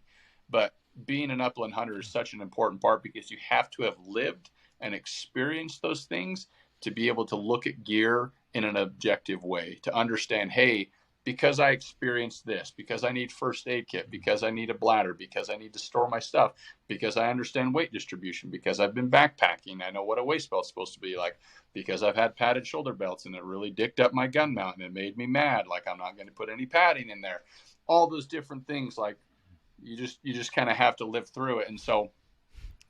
but being an upland hunter is such an important part, because you have to have lived and experienced those things to be able to look at gear in an objective way, to understand, hey, because I experienced this, because I need first aid kit, because I need a bladder, because I need to store my stuff, because I understand weight distribution, because I've been backpacking, I know what a waist belt's supposed to be like, because I've had padded shoulder belts and it really dicked up my gun mount and it made me mad, like I'm not going to put any padding in there. All those different things, like you just kind of have to live through it. And so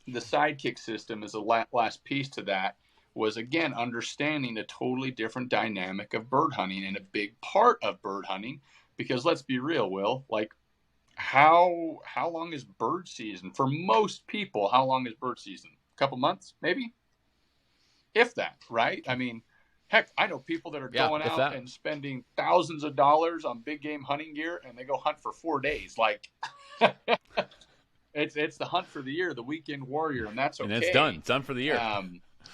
the Sidekick system is the last piece to that, was, again, understanding a totally different dynamic of bird hunting, and a big part of bird hunting, because let's be real, Will, like how long is bird season? For most people, how long is bird season? A couple months, maybe? If that, right? I mean, Heck, I know people that are going out and spending thousands of dollars on big game hunting gear, and they go hunt for 4 days. Like, it's the hunt for the year, the weekend warrior, and that's okay. And it's done. It's done for the year.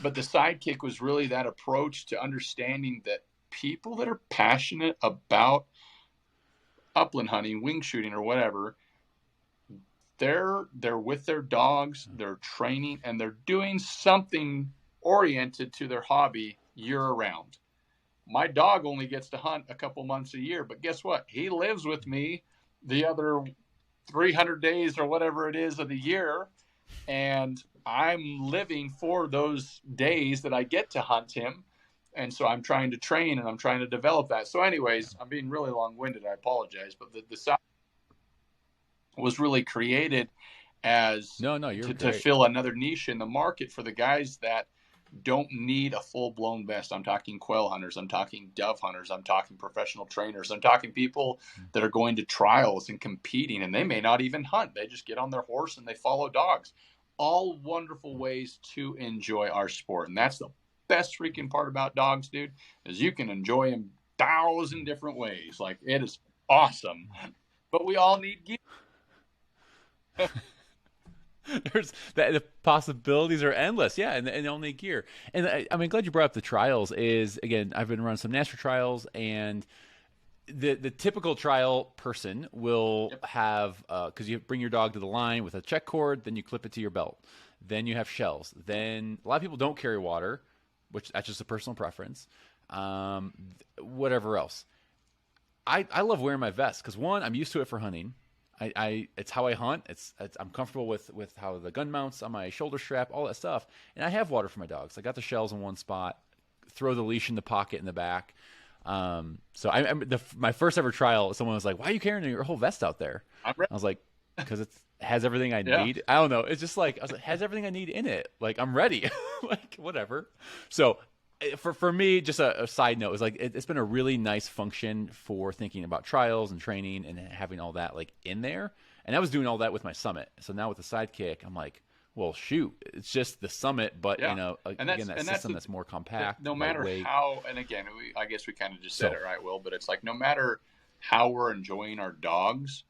But the Sidekick was really that approach to understanding that people that are passionate about upland hunting, wing shooting, or whatever, they're with their dogs, they're training, and they're doing something oriented to their hobby year-round. My dog only gets to hunt a couple months a year, but guess what? He lives with me the other 300 days or whatever it is of the year, and I'm living for those days that I get to hunt him. And so I'm trying to train and I'm trying to develop that. So anyways, I'm being really long-winded. I apologize. But the side was really created as to fill another niche in the market for the guys that don't need a full-blown vest. I'm talking quail hunters. I'm talking dove hunters. I'm talking professional trainers. I'm talking people that are going to trials and competing, and they may not even hunt. They just get on their horse and they follow dogs. All wonderful ways to enjoy our sport. And that's the best freaking part about dogs, dude, is you can enjoy them 1,000 different ways. Like, it is awesome. But we all need gear. The possibilities are endless, and only gear. And I'm glad you brought up the trials. Is again, I've been running some NASCAR trials, and the typical trial person will have because you bring your dog to the line with a check cord, then you clip it to your belt, then you have shells. Then a lot of people don't carry water, which that's just a personal preference. Whatever else, I love wearing my vest because one, I'm used to it for hunting. It's how I hunt. I'm comfortable with how the gun mounts on my shoulder strap, all that stuff. And I have water for my dogs. I got the shells in one spot, throw the leash in the pocket in the back. So my first ever trial, someone was like, "Why are you carrying your whole vest out there?" I was like, "Because it has everything I need." I don't know. It's just like, I was like, "Has everything I need in it." Like, I'm ready. Like, whatever. So for me, just a side note, is like it's been a really nice function for thinking about trials and training and having all that like in there. And I was doing all that with my Summit. So now with the Sidekick, I'm like, well, shoot, it's just the Summit, but again, that system that's more compact. No matter how, and again, I guess we kind of just said it right, Will, but it's like no matter how we're enjoying our dogs,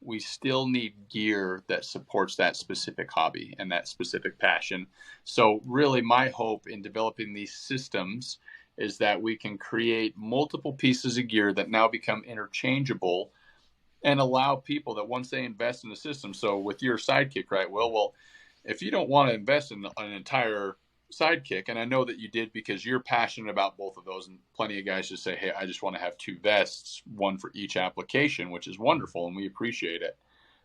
we still need gear that supports that specific hobby and that specific passion. So really my hope in developing these systems is that we can create multiple pieces of gear that now become interchangeable and allow people that once they invest in the system. So with your Sidekick, right, Will, well, if you don't want to invest in an entire Sidekick, and I know that you did because you're passionate about both of those, and plenty of guys just say, hey, I just want to have 2 vests, one for each application, which is wonderful, and we appreciate it.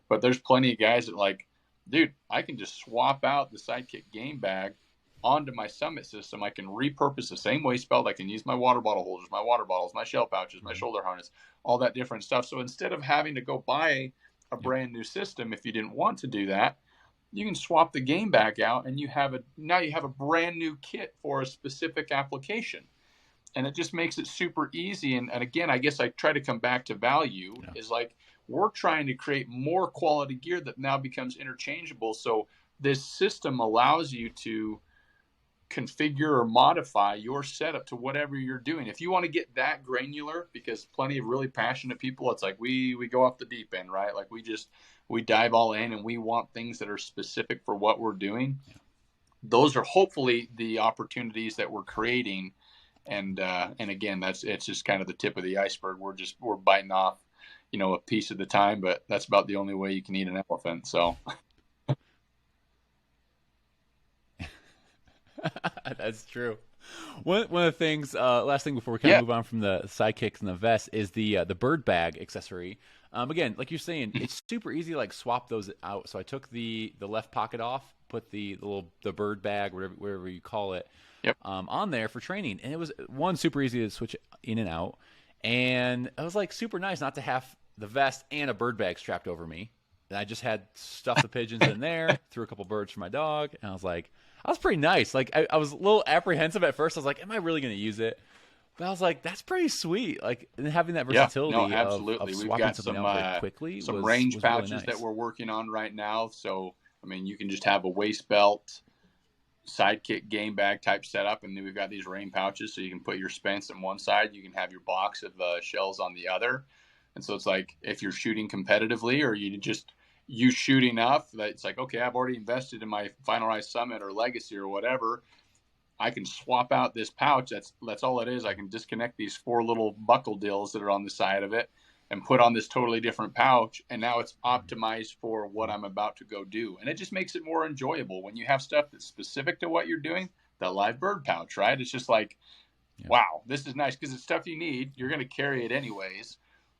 But there's plenty of guys that like, dude, I can just swap out the Sidekick game bag onto my Summit system. I can repurpose the same waist belt. I can use my water bottle holders, my water bottles, my shell pouches, my shoulder harness, all that different stuff. So instead of having to go buy a brand new system, if you didn't want to do that, you can swap the game bag out and you have a brand new kit for a specific application. And it just makes it super easy. And again, I guess I try to come back to value is like, we're trying to create more quality gear that now becomes interchangeable. So this system allows you to configure or modify your setup to whatever you're doing. If you want to get that granular, because plenty of really passionate people, it's like we go off the deep end, right? Like we dive all in and we want things that are specific for what we're doing. Those are hopefully the opportunities that we're creating. And again, it's just kind of the tip of the iceberg. We're biting off, a piece at a time, but that's about the only way you can eat an elephant. So that's true. One of the things, last thing before we kind of move on from the Sidekicks and the vest is the bird bag accessory. Again, like you're saying, it's super easy to like swap those out. So I took the left pocket off, put the bird bag, whatever you call it, on there for training. And it was super easy to switch in and out. And it was like super nice not to have the vest and a bird bag strapped over me. And I just had stuffed the pigeons in there, threw a couple birds for my dog. And I was pretty nice. Like I was a little apprehensive at first. I was like, am I really going to use it? But I was like, that's pretty sweet. Like, and having that versatility absolutely. of We've swapping got something out very quickly. Some range pouches really nice. that we're working on right now. So, I mean, you can just have a waist belt Sidekick game bag type setup, and then we've got these rain pouches, so you can put your spents on one side, you can have your box of shells on the other. And so it's like if you're shooting competitively, or you shoot enough that it's like, okay, I've already invested in my Final Rise Summit or Legacy or whatever, I can swap out this pouch. That's all it is. I can disconnect these 4 little buckle dills that are on the side of it and put on this totally different pouch, and now it's optimized for what I'm about to go do. And it just makes it more enjoyable when you have stuff that's specific to what you're doing. The live bird pouch, right? It's just like, wow, this is nice because it's stuff you need. You're going to carry it anyways,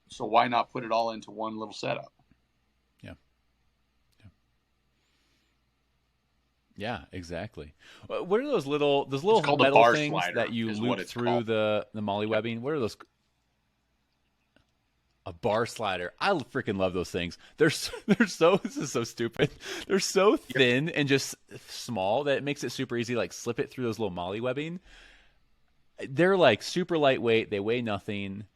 so why not put it all into one little setup? Yeah, exactly. What are those little metal things that you loop through the molly webbing? What are those? A bar slider. I freaking love those things. They're so this is so stupid. They're so thin and just small that it makes it super easy. Like slip it through those little molly webbing. They're like super lightweight. They weigh nothing.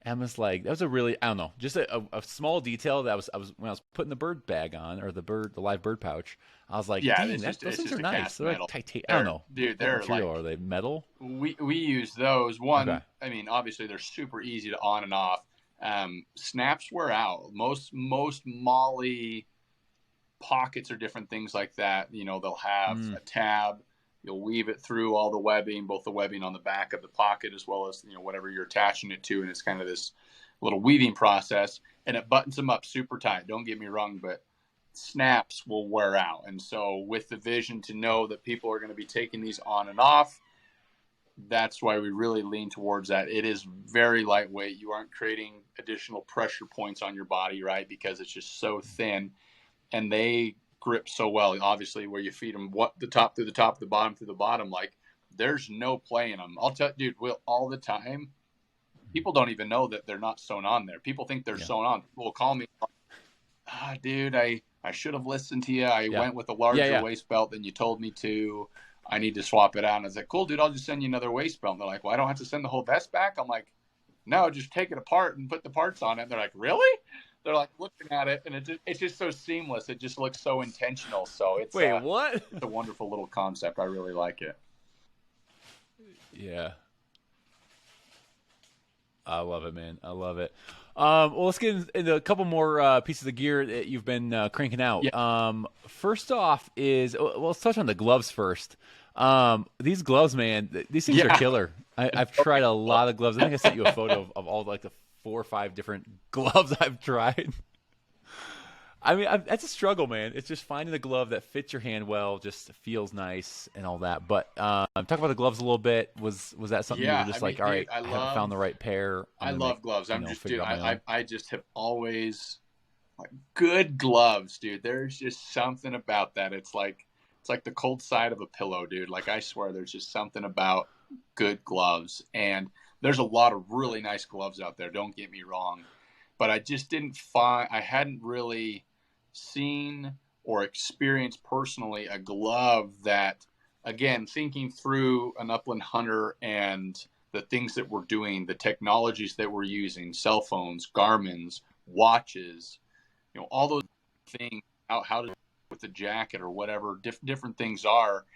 And I was like, that was a really, I don't know, just a small detail that I was when I was putting the bird bag on, or the live bird pouch. I was like, dang, those things are nice. They're like titanium. I don't know, dude. They're material, like, are they metal? We use those. Okay. I mean, obviously they're super easy to on and off. Snaps wear out. Most molly pockets or different things like that. They'll have a tab. You'll weave it through all the webbing, both the webbing on the back of the pocket as well as whatever you're attaching it to, and it's kind of this little weaving process, and it buttons them up super tight. Don't get me wrong, but snaps will wear out. And so with the vision to know that people are going to be taking these on and off, that's why we really lean towards that. It is very lightweight. You aren't creating additional pressure points on your body, right? Because it's just so thin, and they grip so well. Obviously, where you feed them the top through the top, the bottom through the bottom, like there's no play in them. I'll tell you, dude, all the time, people don't even know that they're not sewn on there. People think they're sewn on. People will call me, dude, I should have listened to you. I went with a larger waist belt than you told me to. I need to swap it out. And I was like, cool, dude, I'll just send you another waist belt. And they're like, well, I don't have to send the whole vest back. I'm like, no, just take it apart and put the parts on it. And they're like, really? They're like looking at it, and it's just so seamless. It just looks so intentional. So it's what? It's a wonderful little concept. I really like it. Yeah, I love it, man. I love it. Well, let's get into a couple more pieces of gear that you've been cranking out. Yeah. First off let's touch on the gloves first. These gloves, man, these things are killer. I've tried a lot of gloves. I think I sent you a photo of all like the 4 or 5 different gloves I've tried. I mean, that's a struggle, man. It's just finding a glove that fits your hand well, just feels nice and all that. But talk about the gloves a little bit. Was that something you were just all right, I haven't found the right pair? I love gloves. I just have always like good gloves, dude. There's just something about that. It's like the cold side of a pillow, dude. Like I swear, there's just something about good gloves. And there's a lot of really nice gloves out there. Don't get me wrong. But I just I hadn't really seen or experienced personally a glove that, again, thinking through an upland hunter and the things that we're doing, the technologies that we're using, cell phones, Garmin's, watches, all those things, how to with the jacket or whatever different things are.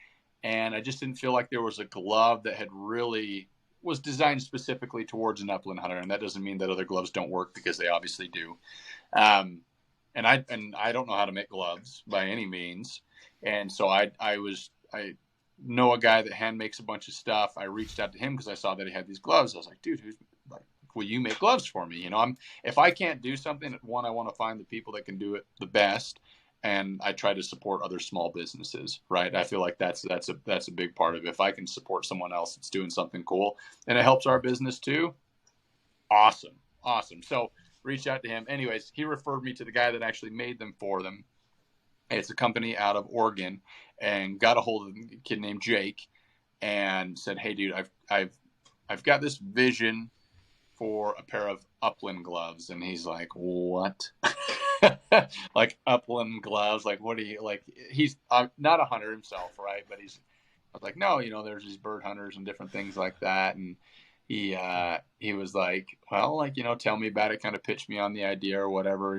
And I just didn't feel like there was a glove that had really was designed specifically towards an upland hunter. And that doesn't mean that other gloves don't work, because they obviously do. And I don't know how to make gloves by any means. And so I know a guy that hand makes a bunch of stuff. I reached out to him because I saw that he had these gloves. I was like, dude, will you make gloves for me? If I can't do something, I want to find the people that can do it the best. And I try to support other small businesses, right? I feel like that's a big part of it. If I can support someone else that's doing something cool and it helps our business too, awesome. So reach out to him. Anyways, he referred me to the guy that actually made them for them. It's a company out of Oregon, and got a hold of a kid named Jake and said, hey, dude, I've got this vision for a pair of Upland gloves. And he's like, what? Like Upland gloves? Like, what do you like? He's not a hunter himself, right? But I was like, no, there's these bird hunters and different things like that. And he was like, well, like, tell me about it, kind of pitch me on the idea or whatever,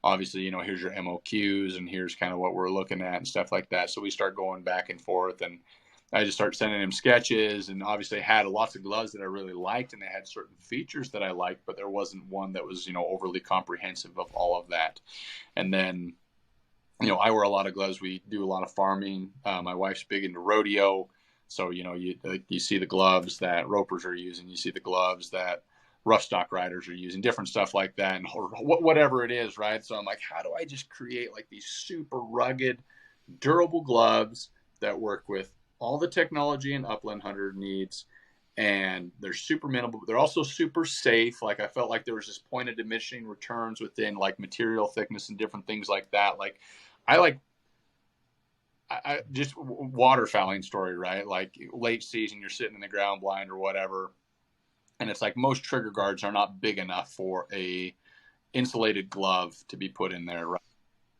obviously, here's your MOQs and here's kind of what we're looking at and stuff like that. So we start going back and forth, and I just start sending him sketches, and obviously I had lots of gloves that I really liked, and they had certain features that I liked, but there wasn't one that was, overly comprehensive of all of that. And then, I wear a lot of gloves. We do a lot of farming. My wife's big into rodeo. So, you see the gloves that ropers are using, you see the gloves that rough stock riders are using, different stuff like that, and whatever it is, right? So I'm like, how do I just create like these super rugged, durable gloves that work with all the technology an upland hunter needs, and they're super minimal, but they're also super safe. Like I felt like there was this point of diminishing returns within like material thickness and different things like that. Like I just waterfowling story, right? Like late season, you're sitting in the ground blind or whatever, and it's like most trigger guards are not big enough for a insulated glove to be put in there, right?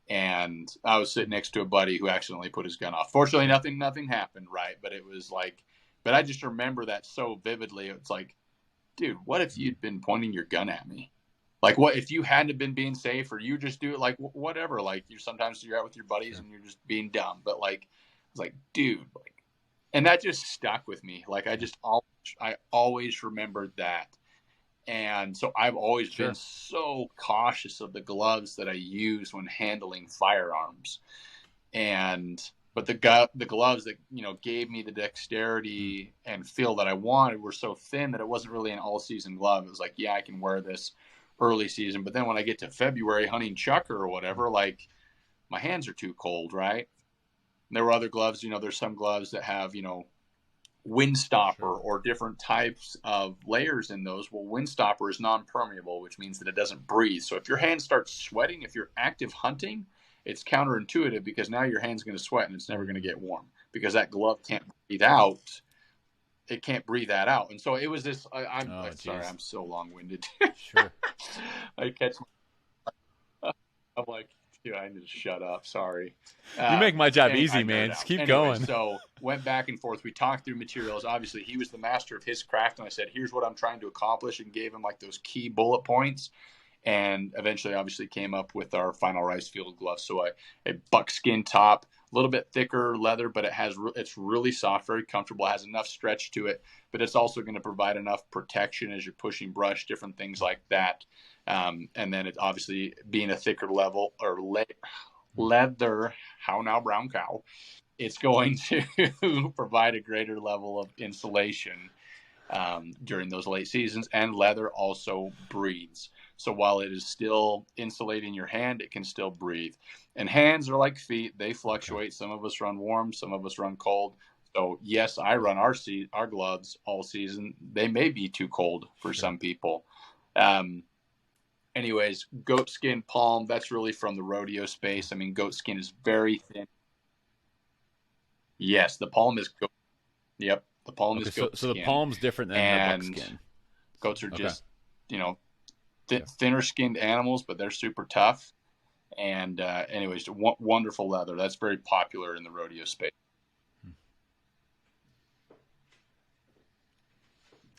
And I was sitting next to a buddy who accidentally put his gun off. Fortunately, nothing happened, right? But it was like, but I just remember that so vividly. It's like, dude, what if you'd been pointing your gun at me? Like, what if you hadn't been being safe, or you just do it like whatever? Like, sometimes you're out with your buddies and you're just being dumb. But like, it's like, dude, like, and that just stuck with me. Like, I always remembered that. And so I've always been so cautious of the gloves that I use when handling firearms. But the gloves that, gave me the dexterity and feel that I wanted were so thin that it wasn't really an all season glove. It was like, yeah, I can wear this early season. But then when I get to February hunting chucker or whatever, like my hands are too cold, right? And there were other gloves, there's some gloves that have, windstopper or different types of layers in those. Well, windstopper is non-permeable, which means that it doesn't breathe. So if your hand starts sweating, if you're active hunting, it's counterintuitive, because now your hand's going to sweat and it's never going to get warm, because that glove can't breathe out. It can't breathe that out. And so it was this, I'm sorry, I'm so long-winded. Sure. I'm like, dude, I need to shut up. Sorry. You make my job easy, man. Just keep going. So went back and forth. We talked through materials. Obviously, he was the master of his craft. And I said, here's what I'm trying to accomplish, and gave him like those key bullet points. And eventually, obviously, came up with our final rice field glove. So a buckskin top, a little bit thicker leather, but it's really soft, very comfortable. It has enough stretch to it, but it's also going to provide enough protection as you're pushing brush, different things like that. And then it obviously being a thicker level or leather, how now brown cow, it's going to provide a greater level of insulation during those late seasons. And leather also breathes. So while it is still insulating your hand, it can still breathe. And hands are like feet. They fluctuate. Some of us run warm, some of us run cold. So yes, I run our gloves all season. They may be too cold for some people. Anyways, goat skin palm, that's really from the rodeo space. I mean, goat skin is very thin. Yes, the palm is goat. Yep, the palm is goat skin. So the palm's different than the buckskin. Goats are just, thinner skinned animals, but they're super tough. And anyways, wonderful leather. That's very popular in the rodeo space.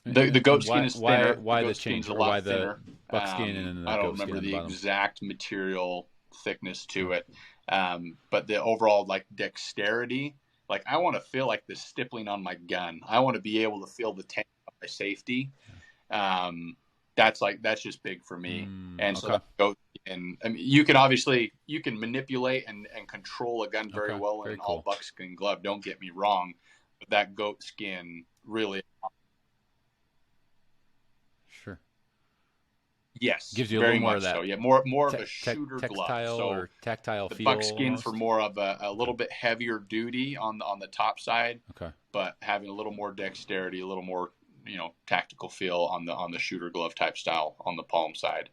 The goat skin is thinner. Why the change? Or why the buckskin and the I don't remember the exact material thickness to it. But the overall like dexterity, like I want to feel like the stippling on my gun. I want to be able to feel the tension of my safety. That's just big for me. And so that goat skin, I mean, you can manipulate and control a gun very well in an all buckskin glove. Don't get me wrong, but that goat skin really. Sure. Yes, gives you a little more of that. So yeah, more of a shooter glove. So or tactile the feel. The buckskins for more of a little bit heavier duty on the top side. Okay. But having a little more dexterity, a little more tactical feel on the shooter glove type style on the palm side.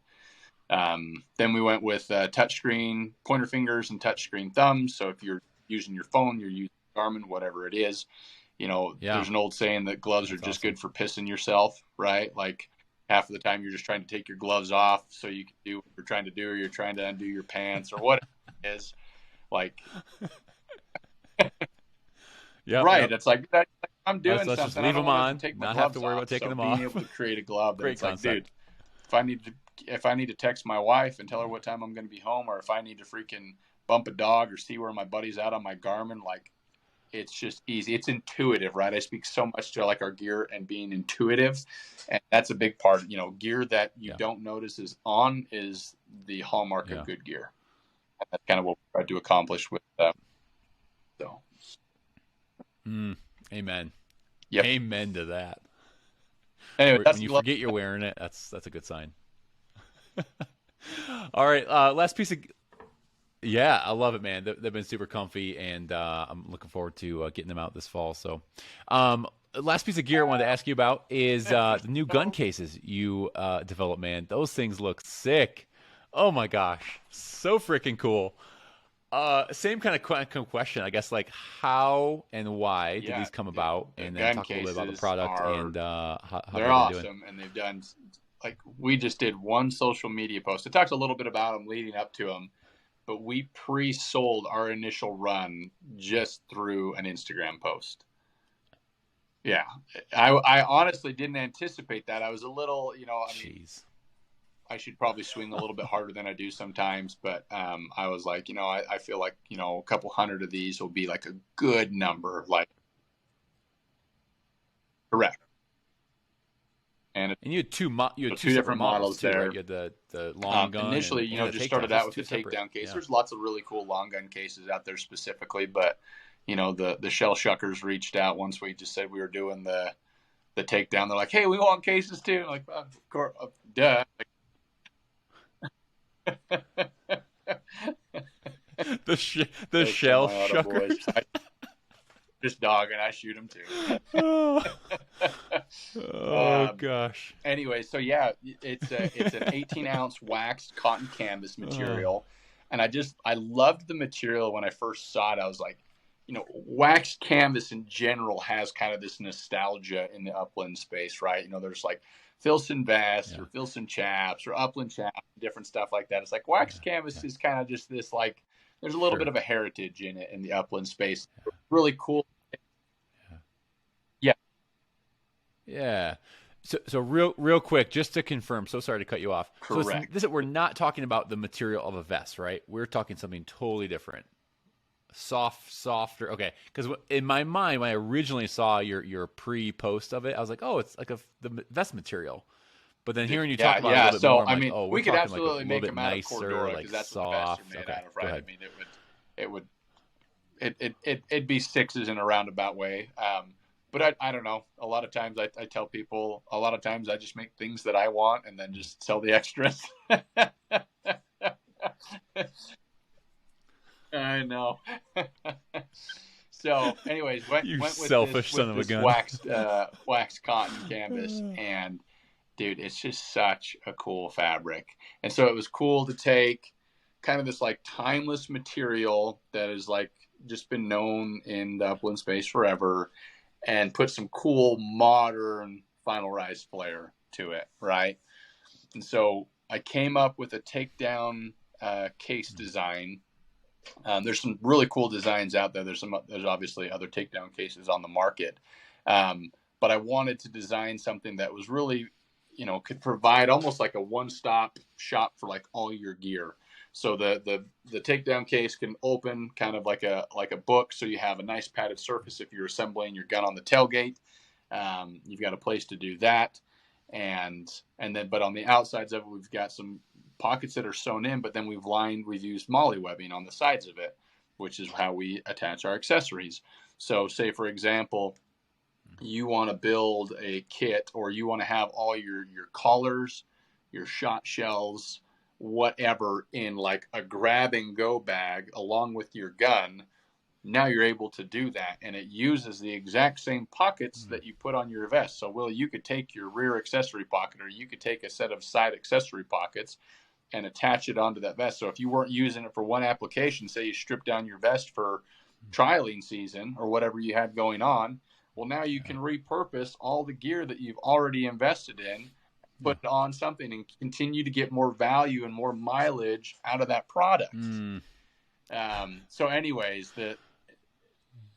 Then we went with touchscreen pointer fingers and touchscreen thumbs. So if you're using your phone, you're using Garmin, whatever it is. There's an old saying that gloves are just good for pissing yourself, right? Like half of the time you're just trying to take your gloves off so you can do what you're trying to do, or you're trying to undo your pants or whatever it is. Like, right. Yep. It's like that. I'm doing something. Just leave them on. Take my not gloves have to worry off. about taking them being off. Being able to create a glove. Great It's concept. like, dude, if I need to if I need to text my wife and tell her what time I'm going to be home, or if I need to freaking bump a dog or see where my buddy's at on my Garmin, like, it's just easy. It's intuitive, right? I speak so much to like our gear and being intuitive, and that's a big part. Gear that you don't notice is on is the hallmark of good gear. And that's kind of what we try to accomplish with so. Amen. Yep. Amen to that. Anyway, when you forget you're wearing it, that's a good sign. All right, last piece of. Yeah, I love it, man. They've been super comfy, and I'm looking forward to getting them out this fall. So, last piece of gear I wanted to ask you about is the new gun cases you developed, man. Those things look sick. Oh my gosh, so freaking cool. Same kind of question, I guess, like how and why did these come about, and then talk a little bit about the product and how they're awesome, doing. And they've done, like, we just did one social media post. I talked a little bit about them leading up to them. But we pre-sold our initial run just through an Instagram post. Yeah. I honestly didn't anticipate that. I was a little, I should probably swing a little bit harder than I do sometimes. But I was like, I feel like, a couple hundred of these will be like a good number. Like, correct. And you had two different models too, there. Right? You had the long gun. Initially, just started out with the takedown case. Yeah. There's lots of really cool long gun cases out there specifically, but the shell shuckers reached out once we just said we were doing the takedown. They're like, "Hey, we want cases too." I'm like, of course, duh. the shell shuckers. Just dog, and I shoot them too. Gosh. Anyway, so yeah, it's an 18-ounce waxed cotton canvas material, and I loved the material when I first saw it. I was like, waxed canvas in general has kind of this nostalgia in the upland space, right? There's like Filson vests or Filson chaps or upland chaps, different stuff like that. It's like waxed canvas is kind of just this, like, there's a little bit of a heritage in it in the upland space. Really cool. Yeah. So real quick, just to confirm, so sorry to cut you off. Correct. So we're not talking about the material of a vest, right? We're talking something totally different. Softer. Okay. Because in my mind, when I originally saw your pre-post of it, I was like, oh, it's like the vest material. But then hearing you talk about it a little bit more, I'm like, oh, we could absolutely make them out of Cordura, because that's soft. What the vests are made out of, right? I mean, it'd be sixes in a roundabout way. But I don't know. A lot of times I tell people, a lot of times I just make things that I want and then just sell the extras. I know. So anyways, went with selfish son of a gun. Waxed cotton canvas, and dude, it's just such a cool fabric. And so it was cool to take kind of this like timeless material that has like just been known in the upland space forever, and put some cool modern final rise flair to it, right? And so I came up with a takedown case design. There's some really cool designs out there. There's obviously other takedown cases on the market, but I wanted to design something that was really, could provide almost like a one-stop shop for like all your gear. So the takedown case can open kind of like a book, so you have a nice padded surface if you're assembling your gun on the tailgate. You've got a place to do that, and then but on the outsides of it, we've got some pockets that are sewn in, but then we've used molly webbing on the sides of it, which is how we attach our accessories. So say for example, you want to build a kit, or you want to have all your collars, your shot shells, whatever in like a grab and go bag along with your gun. Now you're able to do that, and it uses the exact same pockets that you put on your vest. So you could take your rear accessory pocket, or you could take a set of side accessory pockets and attach it onto that vest. So if you weren't using it for one application, say you stripped down your vest for trialing season or whatever you had going on, well, now you can repurpose all the gear that you've already invested in, put it on something, and continue to get more value and more mileage out of that product. So anyways,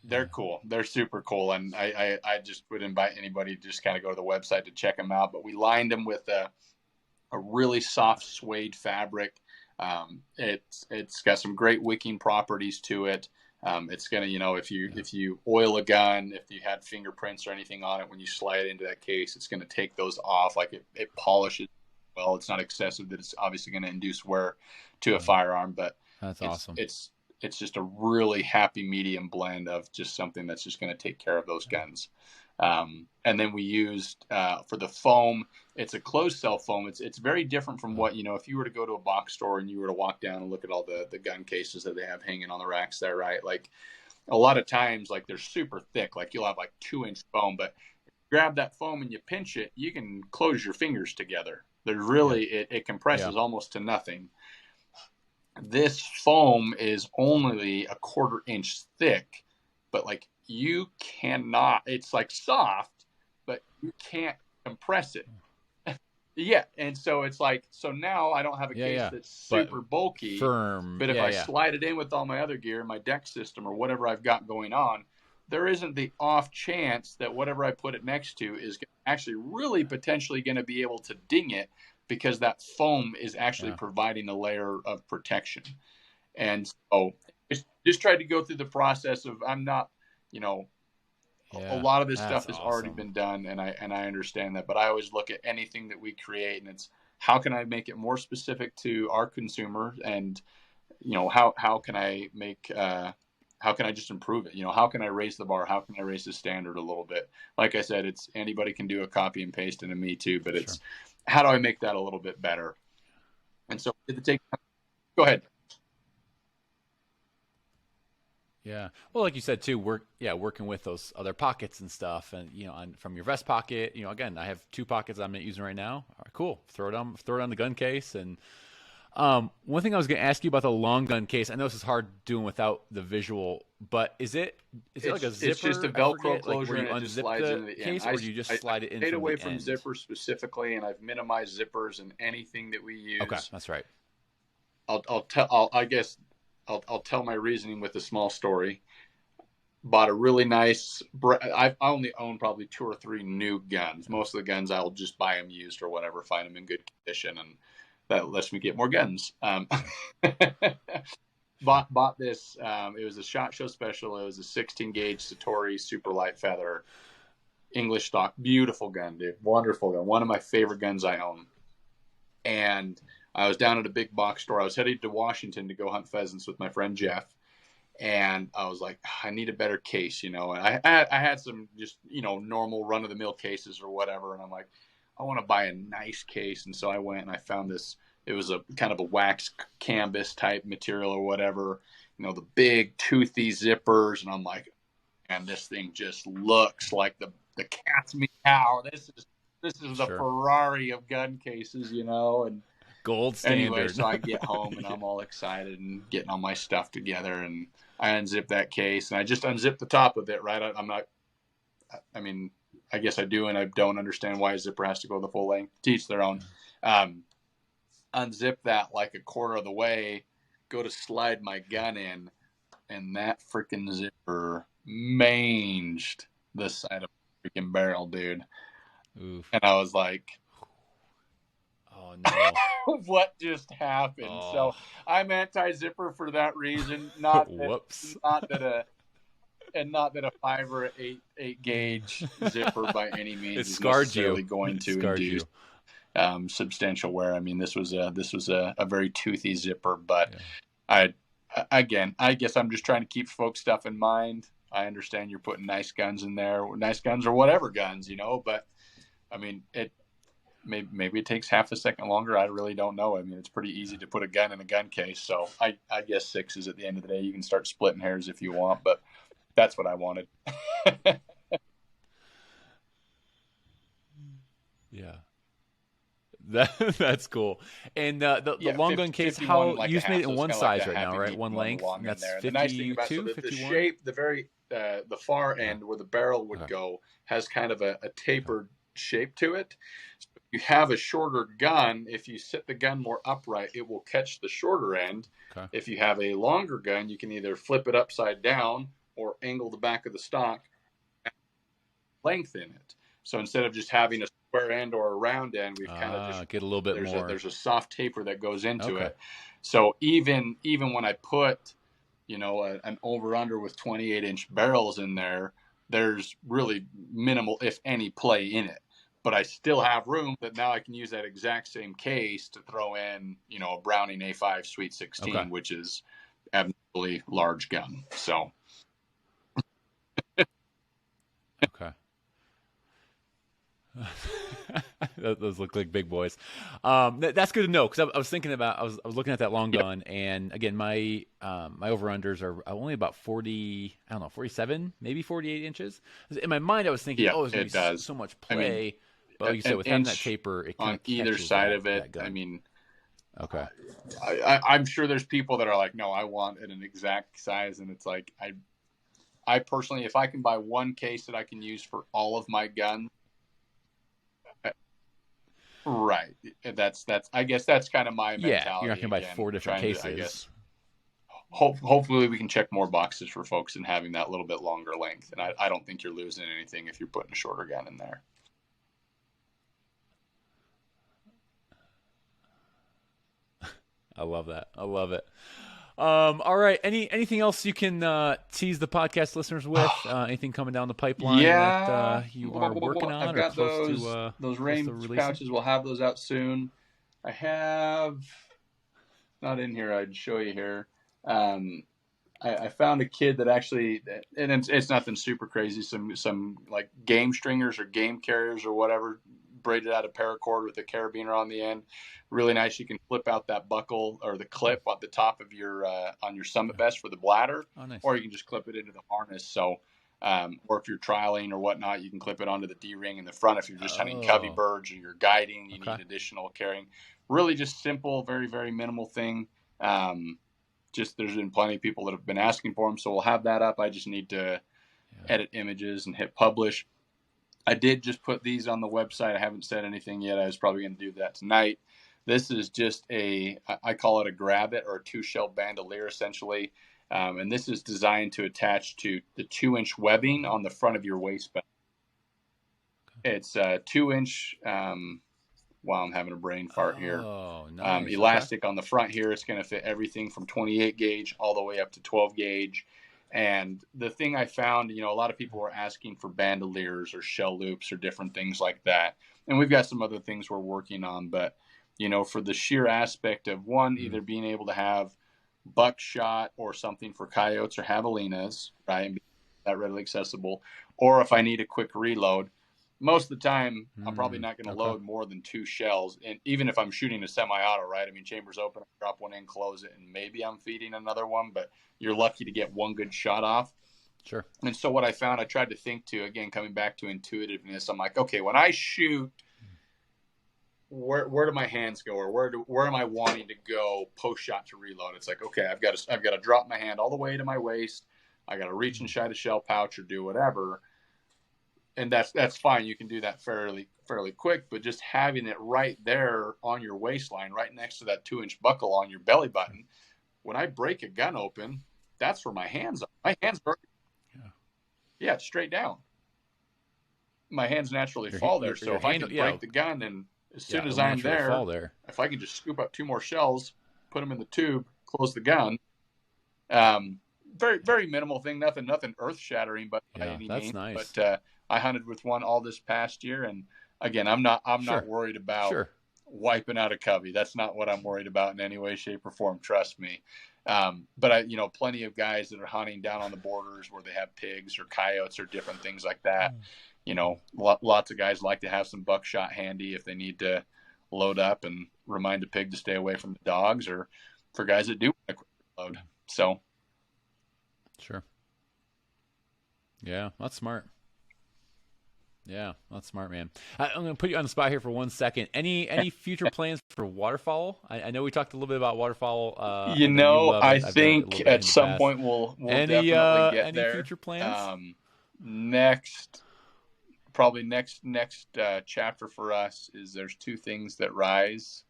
they're cool. They're super cool. And I just would invite anybody to just kind of go to the website to check them out. But we lined them with a really soft suede fabric. It's got some great wicking properties to it. It's gonna, if you oil a gun, if you had fingerprints or anything on it, when you slide it into that case, it's gonna take those off. Like it polishes well. It's not excessive that it's obviously gonna induce wear to a firearm, but that's awesome. It's just a really happy medium blend of just something that's just gonna take care of those guns. And then we used for the foam, it's a closed cell foam. It's very different from what, if you were to go to a box store and you were to walk down and look at all the gun cases that they have hanging on the racks there, right? Like a lot of times, like they're super thick, like you'll have like 2-inch foam, but grab that foam and you pinch it, you can close your fingers together. There's really, it compresses almost to nothing. This foam is only a 1/4 inch thick, but like you cannot, it's like soft, but you can't compress it. Yeah. And so it's like, so now I don't have a case that's super bulky, firm, but if I slide it in with all my other gear, my deck system or whatever I've got going on, there isn't the off chance that whatever I put it next to is actually really potentially going to be able to ding it, because that foam is actually providing a layer of protection. And so just tried to go through the process of, I'm not, a lot of this stuff has already been done, and I understand that, but I always look at anything that we create, and it's how can I make it more specific to our consumer, and how can I make how can I just improve it? How can I raise the bar? How can I raise the standard a little bit? Like I said, it's anybody can do a copy and paste into me too, but it's how do I make that a little bit better? And so go ahead. Yeah. Well, like you said too, working with those other pockets and stuff, and from your vest pocket, again, I have 2 pockets I'm not using right now. All right, cool. Throw it on the gun case. And one thing I was going to ask you about the long gun case. I know this is hard doing without the visual, but is it like a zipper? It's just a Velcro closure, like, and it just slides into the case, end. or do you just slide it in? I stayed away from from zippers specifically, and I've minimized zippers in anything that we use. Okay, that's right. I'll tell my reasoning with a small story. Bought a really nice, I only own probably 2 or 3 new guns. Most of the guns I'll just buy them used or whatever, find them in good condition, and that lets me get more guns. Bought this, it was a SHOT Show special. It was a 16 gauge Satori super light feather, English stock, beautiful gun, dude. Wonderful gun. One of my favorite guns I own. And I was down at a big box store. I was headed to Washington to go hunt pheasants with my friend Jeff, and I was like, I need a better case, And I had some just normal run of the mill cases or whatever, and I'm like, I want to buy a nice case. And so I went and I found this. It was a kind of a wax canvas type material or whatever, the big toothy zippers, and I'm like, man, this thing just looks like the cat's meow. This is the Ferrari of gun cases, and gold standard. Anyway, so I get home and I'm all excited and getting all my stuff together, and I unzip that case, and I just unzip the top of it, right? I guess I do, and I don't understand why a zipper has to go the full length. Teach their own. Unzip that like a 1/4 of the way, go to slide my gun in, and that freaking zipper manged the side of the freaking barrel, dude. Oof. And I was like, oh no. What just happened? Oh. So I'm anti-zipper for that reason. Not that a 5 or 8 gauge zipper by any means is necessarily going to induce substantial wear. I mean, this was a very toothy zipper, but I guess I'm just trying to keep folks stuff in mind. I understand you're putting nice guns in there, nice guns or whatever guns, but I mean, maybe it takes half a second longer. I really don't know. I mean, it's pretty easy to put a gun in a gun case. So I guess 6 is at the end of the day. You can start splitting hairs if you want, but that's what I wanted. Yeah. That's cool. And the long gun case, how like you just made it in one size right now, right? One length. And that's 52, the nice thing about the shape, the far end where the barrel would go has kind of a tapered shape to it. So if you have a shorter gun, if you set the gun more upright, it will catch the shorter end. Okay. If you have a longer gun, you can either flip it upside down or angle the back of the stock, lengthen it. So instead of just having a square end or a round end, we've kind of just get a little bit more. There's a soft taper that goes into Okay. it. So even when I put, you know, an over under with 28-inch barrels in there, there's really minimal, if any, play in it. But I still have room that now I can use that exact same case to throw in, you know, a Browning A5 Sweet 16, Okay. which is abnormally large gun. So. Okay. Those look like big boys. That's good to know, because I was thinking about, I was looking at that long gun, and again, my over unders are only about 40, I don't know, 47, maybe 48 inches. In my mind, I was thinking, there's going to be so much play. I mean, but like you said, with having that taper, it kind on of either side of it. I mean, okay. I'm sure there's people that are like, no, I want it an exact size, and it's like, I personally, if I can buy one case that I can use for all of my guns. Right. That's I guess that's kind of my mentality. Yeah, you're not going to buy 4 different cases. I guess hopefully we can check more boxes for folks and having that little bit longer length. And I don't think you're losing anything if you're putting a shorter gun in there. I love that. I love it. All right. Anything else you can tease the podcast listeners with? Anything coming down the pipeline that you are working on? I've got those range pouches. We'll have those out soon. I have not in here. I'd show you here. I found a kid that actually, and it's nothing super crazy. Some like game stringers or game carriers or whatever, braided out of paracord with a carabiner on the end. Really nice. You can flip out that buckle or the clip at the top of your on your summit vest for the bladder, nice. Or you can just clip it into the harness. So, or if you're trialing or whatnot, you can clip it onto the D-ring in the front. If you're just hunting covey birds or you're guiding, you need additional carrying. Really, just simple, very very minimal thing. Just there's been plenty of people that have been asking for them, so we'll have that up. I just need to edit images and hit publish. I did just put these on the website. I haven't said anything yet. I was probably going to do that tonight. This is just I call it a grab it or a 2-shell bandolier essentially. And this is designed to attach to the 2-inch webbing on the front of your waistband. It's a 2-inch, wow, I'm having a brain fart here. Nice. Elastic on the front here. It's going to fit everything from 28 gauge all the way up to 12 gauge. And the thing I found, you know, a lot of people were asking for bandoliers or shell loops or different things like that. And we've got some other things we're working on. But, you know, for the sheer aspect of one, either being able to have buckshot or something for coyotes or javelinas, right, and be that readily accessible, or if I need a quick reload, most of the time I'm probably not going to load more than 2 shells. And even if I'm shooting a semi-auto, right, I mean, chamber's open, I drop one in, close it, and maybe I'm feeding another one, but you're lucky to get one good shot off. Sure. And so what I found, I tried to think to, again, coming back to intuitiveness, I'm like, okay, when I shoot, where do my hands go, or where am I wanting to go post shot to reload? It's like, okay, I've got to drop my hand all the way to my waist. I got to reach inside a shell pouch or do whatever. And that's fine. You can do that fairly quick, but just having it right there on your waistline, right next to that 2-inch buckle on your belly button, when I break a gun open, that's where my hands are. My hands are, it's straight down. My hands naturally fall there. So if I can break the gun, and as soon as I'm there, if I can just scoop up 2 more shells, put them in the tube, close the gun. Very, very minimal thing. Nothing earth shattering, but by any means. Nice. But I hunted with one all this past year, and again, I'm not worried about wiping out a covey. That's not what I'm worried about in any way, shape, or form. Trust me. But plenty of guys that are hunting down on the borders where they have pigs or coyotes or different things like that. You know, lots of guys like to have some buckshot handy if they need to load up and remind a pig to stay away from the dogs, or for guys that do want a quick load. So. Sure. Yeah, that's smart. Yeah, that's smart, man. I'm going to put you on the spot here for 1 second. Any future plans for waterfowl? I know we talked a little bit about waterfowl. I think at some point we'll definitely get there. Any future plans? Next chapter for us is there's 2 things that rise: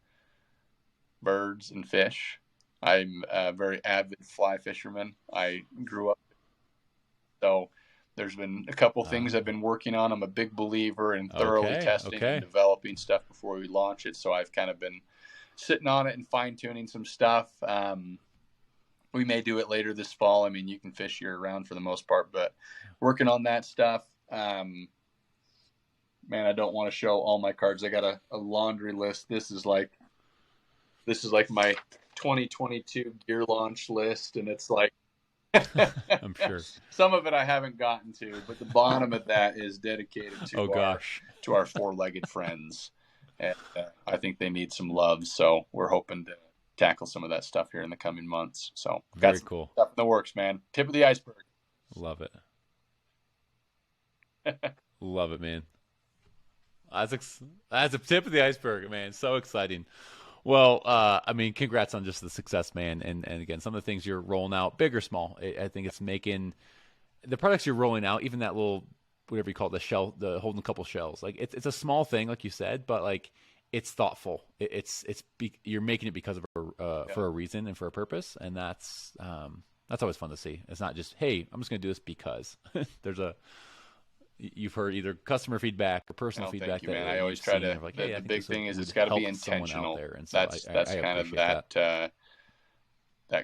birds and fish. I'm a very avid fly fisherman. I grew up, so There's been a couple things I've been working on. I'm a big believer in thoroughly testing and developing stuff before we launch it. So I've kind of been sitting on it and fine tuning some stuff. We may do it later this fall. I mean, you can fish year round for the most part, but working on that stuff. Man, I don't want to show all my cards. I got a laundry list. This is like my 2022 gear launch list, and it's like I'm sure some of it I haven't gotten to, but the bottom of that is dedicated to to our four-legged friends, and I think they need some love. So we're hoping to tackle some of that stuff here in the coming months. So very cool stuff in the works, man. Tip of the iceberg. Love it. Love it, man. That's a tip of the iceberg, man. So exciting. Well, I mean, congrats on just the success, man. And again, some of the things you're rolling out, big or small, I think it's making the products you're rolling out, even that little, whatever you call it, the holding a couple shells. Like it's a small thing, like you said, but like it's thoughtful. You're making it because of for a reason and for a purpose. And that's always fun to see. It's not just, hey, I'm just going to do this because you've heard either customer feedback or personal feedback. Thank you, man. I always try to. Like, hey, the big thing is it's got to be intentional. There. And so that's kind of that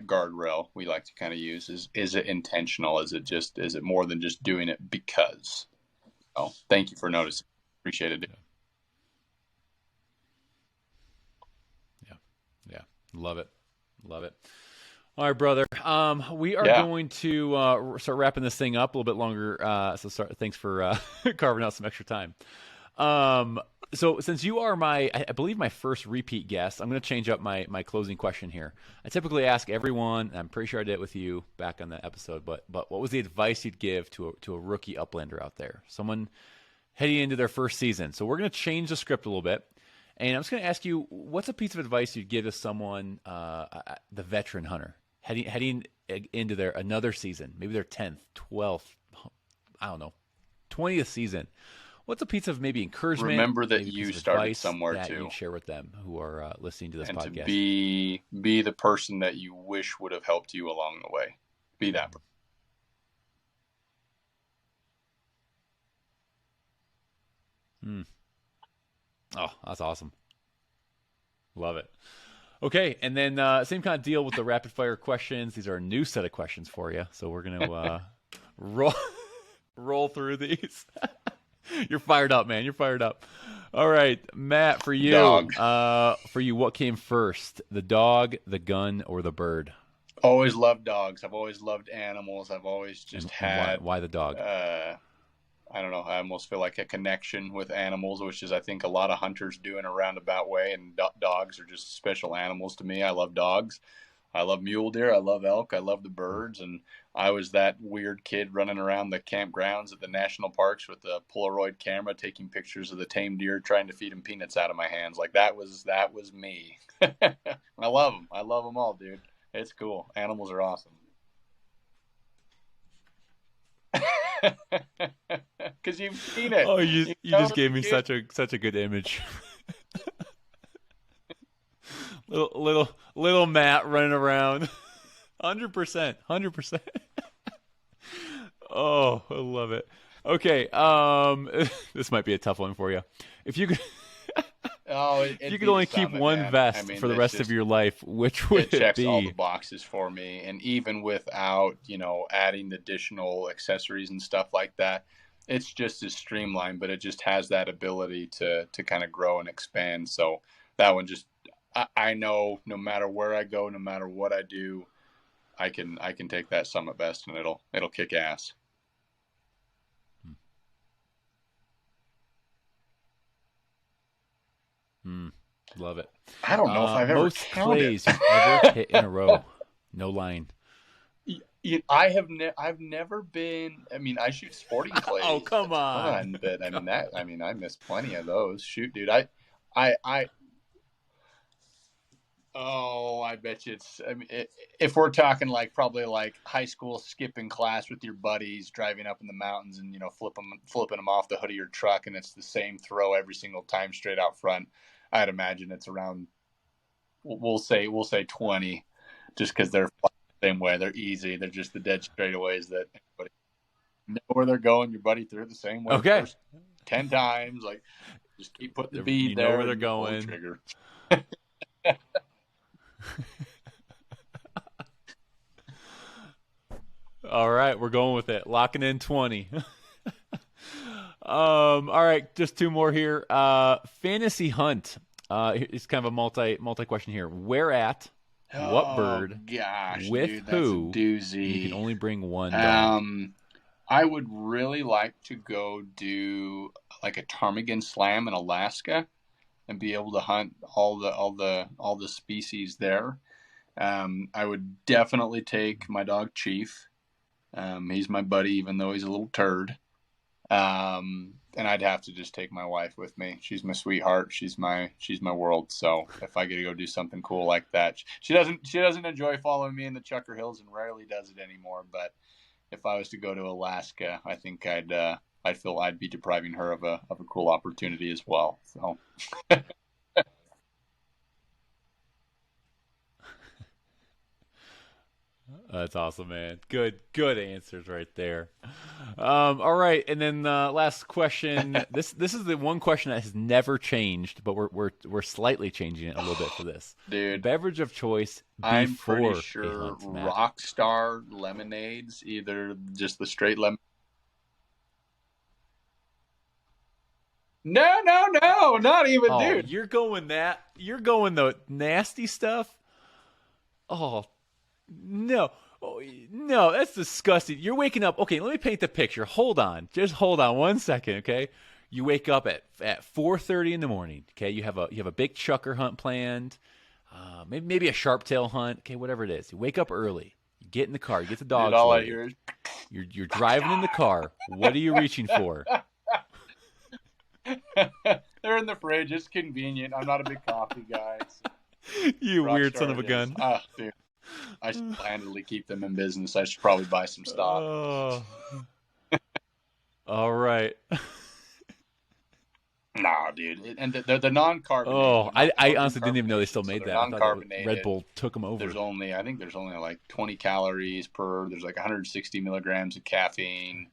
guardrail we like to kind of use. Is it intentional? Is it more than just doing it because? Oh, thank you for noticing. Appreciate it. Yeah. Love it. All right, brother. We are going to start wrapping this thing up a little bit longer. Thanks for carving out some extra time. So since you are I believe my first repeat guest, I'm going to change up my closing question here. I typically ask everyone, and I'm pretty sure I did it with you back on that episode, but what was the advice you'd give to a rookie uplander out there? Someone heading into their first season. So we're going to change the script a little bit. And I'm just going to ask you, what's a piece of advice you'd give to someone, the veteran hunter, heading into another season, maybe their 10th, 12th, I don't know, 20th season? What's a piece of maybe encouragement? Remember that you started somewhere that too. You share with them who are listening to this podcast. And to be the person that you wish would have helped you along the way. Be that person. Oh, that's awesome. Love it. Okay, and then same kind of deal with the rapid fire questions. These are a new set of questions for you, so we're gonna roll through these. You're fired up, man. You're fired up. All right, Matt, for you, what came first, the dog, the gun, or the bird? Always loved dogs. I've always loved animals. I've always just had. Why the dog? I don't know. I almost feel like a connection with animals, which is I think a lot of hunters do in a roundabout way. And dogs are just special animals to me. I love dogs. I love mule deer. I love elk. I love the birds. And I was that weird kid running around the campgrounds at the national parks with a Polaroid camera, taking pictures of the tame deer, trying to feed them peanuts out of my hands. Like that was me. I love them. I love them all, dude. It's cool. Animals are awesome. Because you've seen it. Oh, you just gave me such a good image. little Matt running around, 100%. Oh, I love it. Okay, this might be a tough one for you. If you could, if you could only keep one vest for the rest of your life, which would it be? It checks all the boxes for me, and even without adding additional accessories and stuff like that, it's just as streamlined. But it just has that ability to kind of grow and expand. So that one just, I know no matter where I go, no matter what I do, I can take that Summit vest and it'll kick ass. Love it. I don't know if I've ever most plays you've ever hit in a row. No line. I've never been. I mean, I shoot sporting clays. Oh, come on! But I missed plenty of those. Shoot, dude. I bet you it's. I mean, if we're talking probably high school skipping class with your buddies, driving up in the mountains and flipping them off the hood of your truck, and it's the same throw every single time straight out front. I'd imagine it's around. We'll say 20, just because they're the same way. They're easy. They're just the dead straightaways that everybody. know where they're going. Your buddy threw it the same way. Okay. First 10 times. Like, just keep putting the bead there. You know where they're going. Trigger. All right, we're going with it. Locking in 20. All right, just two more here. Fantasy hunt. It's kind of a multi question here. Where at? What bird? Gosh, with dude, who? That's a doozy. You can only bring one dog. I would really like to go do like a ptarmigan slam in Alaska and be able to hunt all the species there. I would definitely take my dog Chief. He's my buddy, even though he's a little turd. And I'd have to just take my wife with me. She's my sweetheart. She's my world. So if I get to go do something cool like that, she doesn't enjoy following me in the Chucker Hills and rarely does it anymore. But if I was to go to Alaska, I think I'd feel I'd be depriving her of a cool opportunity as well. So. That's awesome, man. Good answers right there. All right, and then last question. This is the one question that has never changed, but we're slightly changing it a little bit for this. Dude, beverage of choice. I'm pretty sure Rockstar lemonades, either just the straight lemon. No, not even, dude. You're going the nasty stuff. Oh. No, that's disgusting. You're waking up. Okay, let me paint the picture. Just hold on 1 second, okay? You wake up at 4:30 in the morning. Okay, you have a big chucker hunt planned, maybe a sharptail hunt. Okay, whatever it is. You wake up early. You get in the car. You get the dogs. All I hear is... You're driving in the car. What are you reaching for? They're in the fridge. It's convenient. I'm not a big coffee guy. You weird son of a gun. Oh, dude. I should handily keep them in business. I should probably buy some stock. Oh. All right. Nah, dude. And they're the non-carbonated. Oh, I honestly didn't even know they still made that. Non-carbonated. Red Bull took them over. I think there's only like 20 calories per. There's like 160 milligrams of caffeine.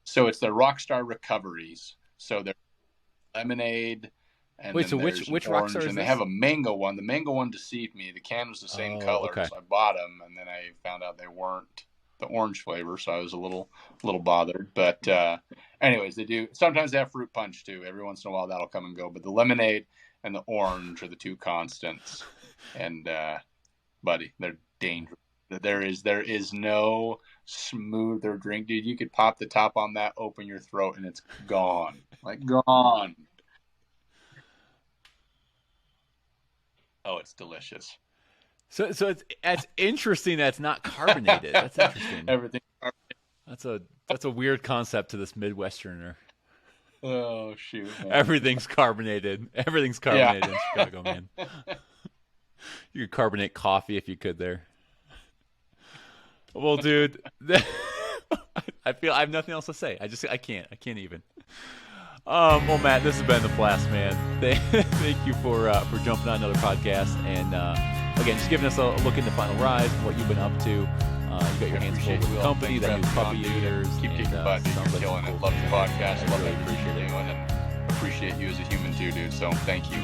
So it's the Rockstar Recoveries. So they're lemonade. And wait, so which Rockstar is this? And they have a mango one. The mango one deceived me. The can was the same color, so I bought them, and then I found out they weren't the orange flavor, so I was a little bothered. But anyways, they do. Sometimes they have fruit punch too. Every once in a while, that'll come and go. But the lemonade and the orange are the two constants. And buddy, they're dangerous. There is no smoother drink, dude. You could pop the top on that, open your throat, and it's gone, like gone. Oh, it's delicious. So it's interesting that it's not carbonated. That's interesting. Everything carbonated. That's a weird concept to this Midwesterner. Oh shoot! Man. Everything's carbonated. Everything's carbonated in Chicago, man. You could carbonate coffee if you could there. Well, dude, I feel I have nothing else to say. I can't even. Well, Matt, this has been the blast, man. Thank you for jumping on another podcast, and again, just giving us a look into Final Rise, what you've been up to. You got your hands full with the company, that new puppy eaters. Keep kicking butt, dude. You're killing it. Love the podcast. Love everything you're doing, and appreciate you as a human too, dude. So thank you.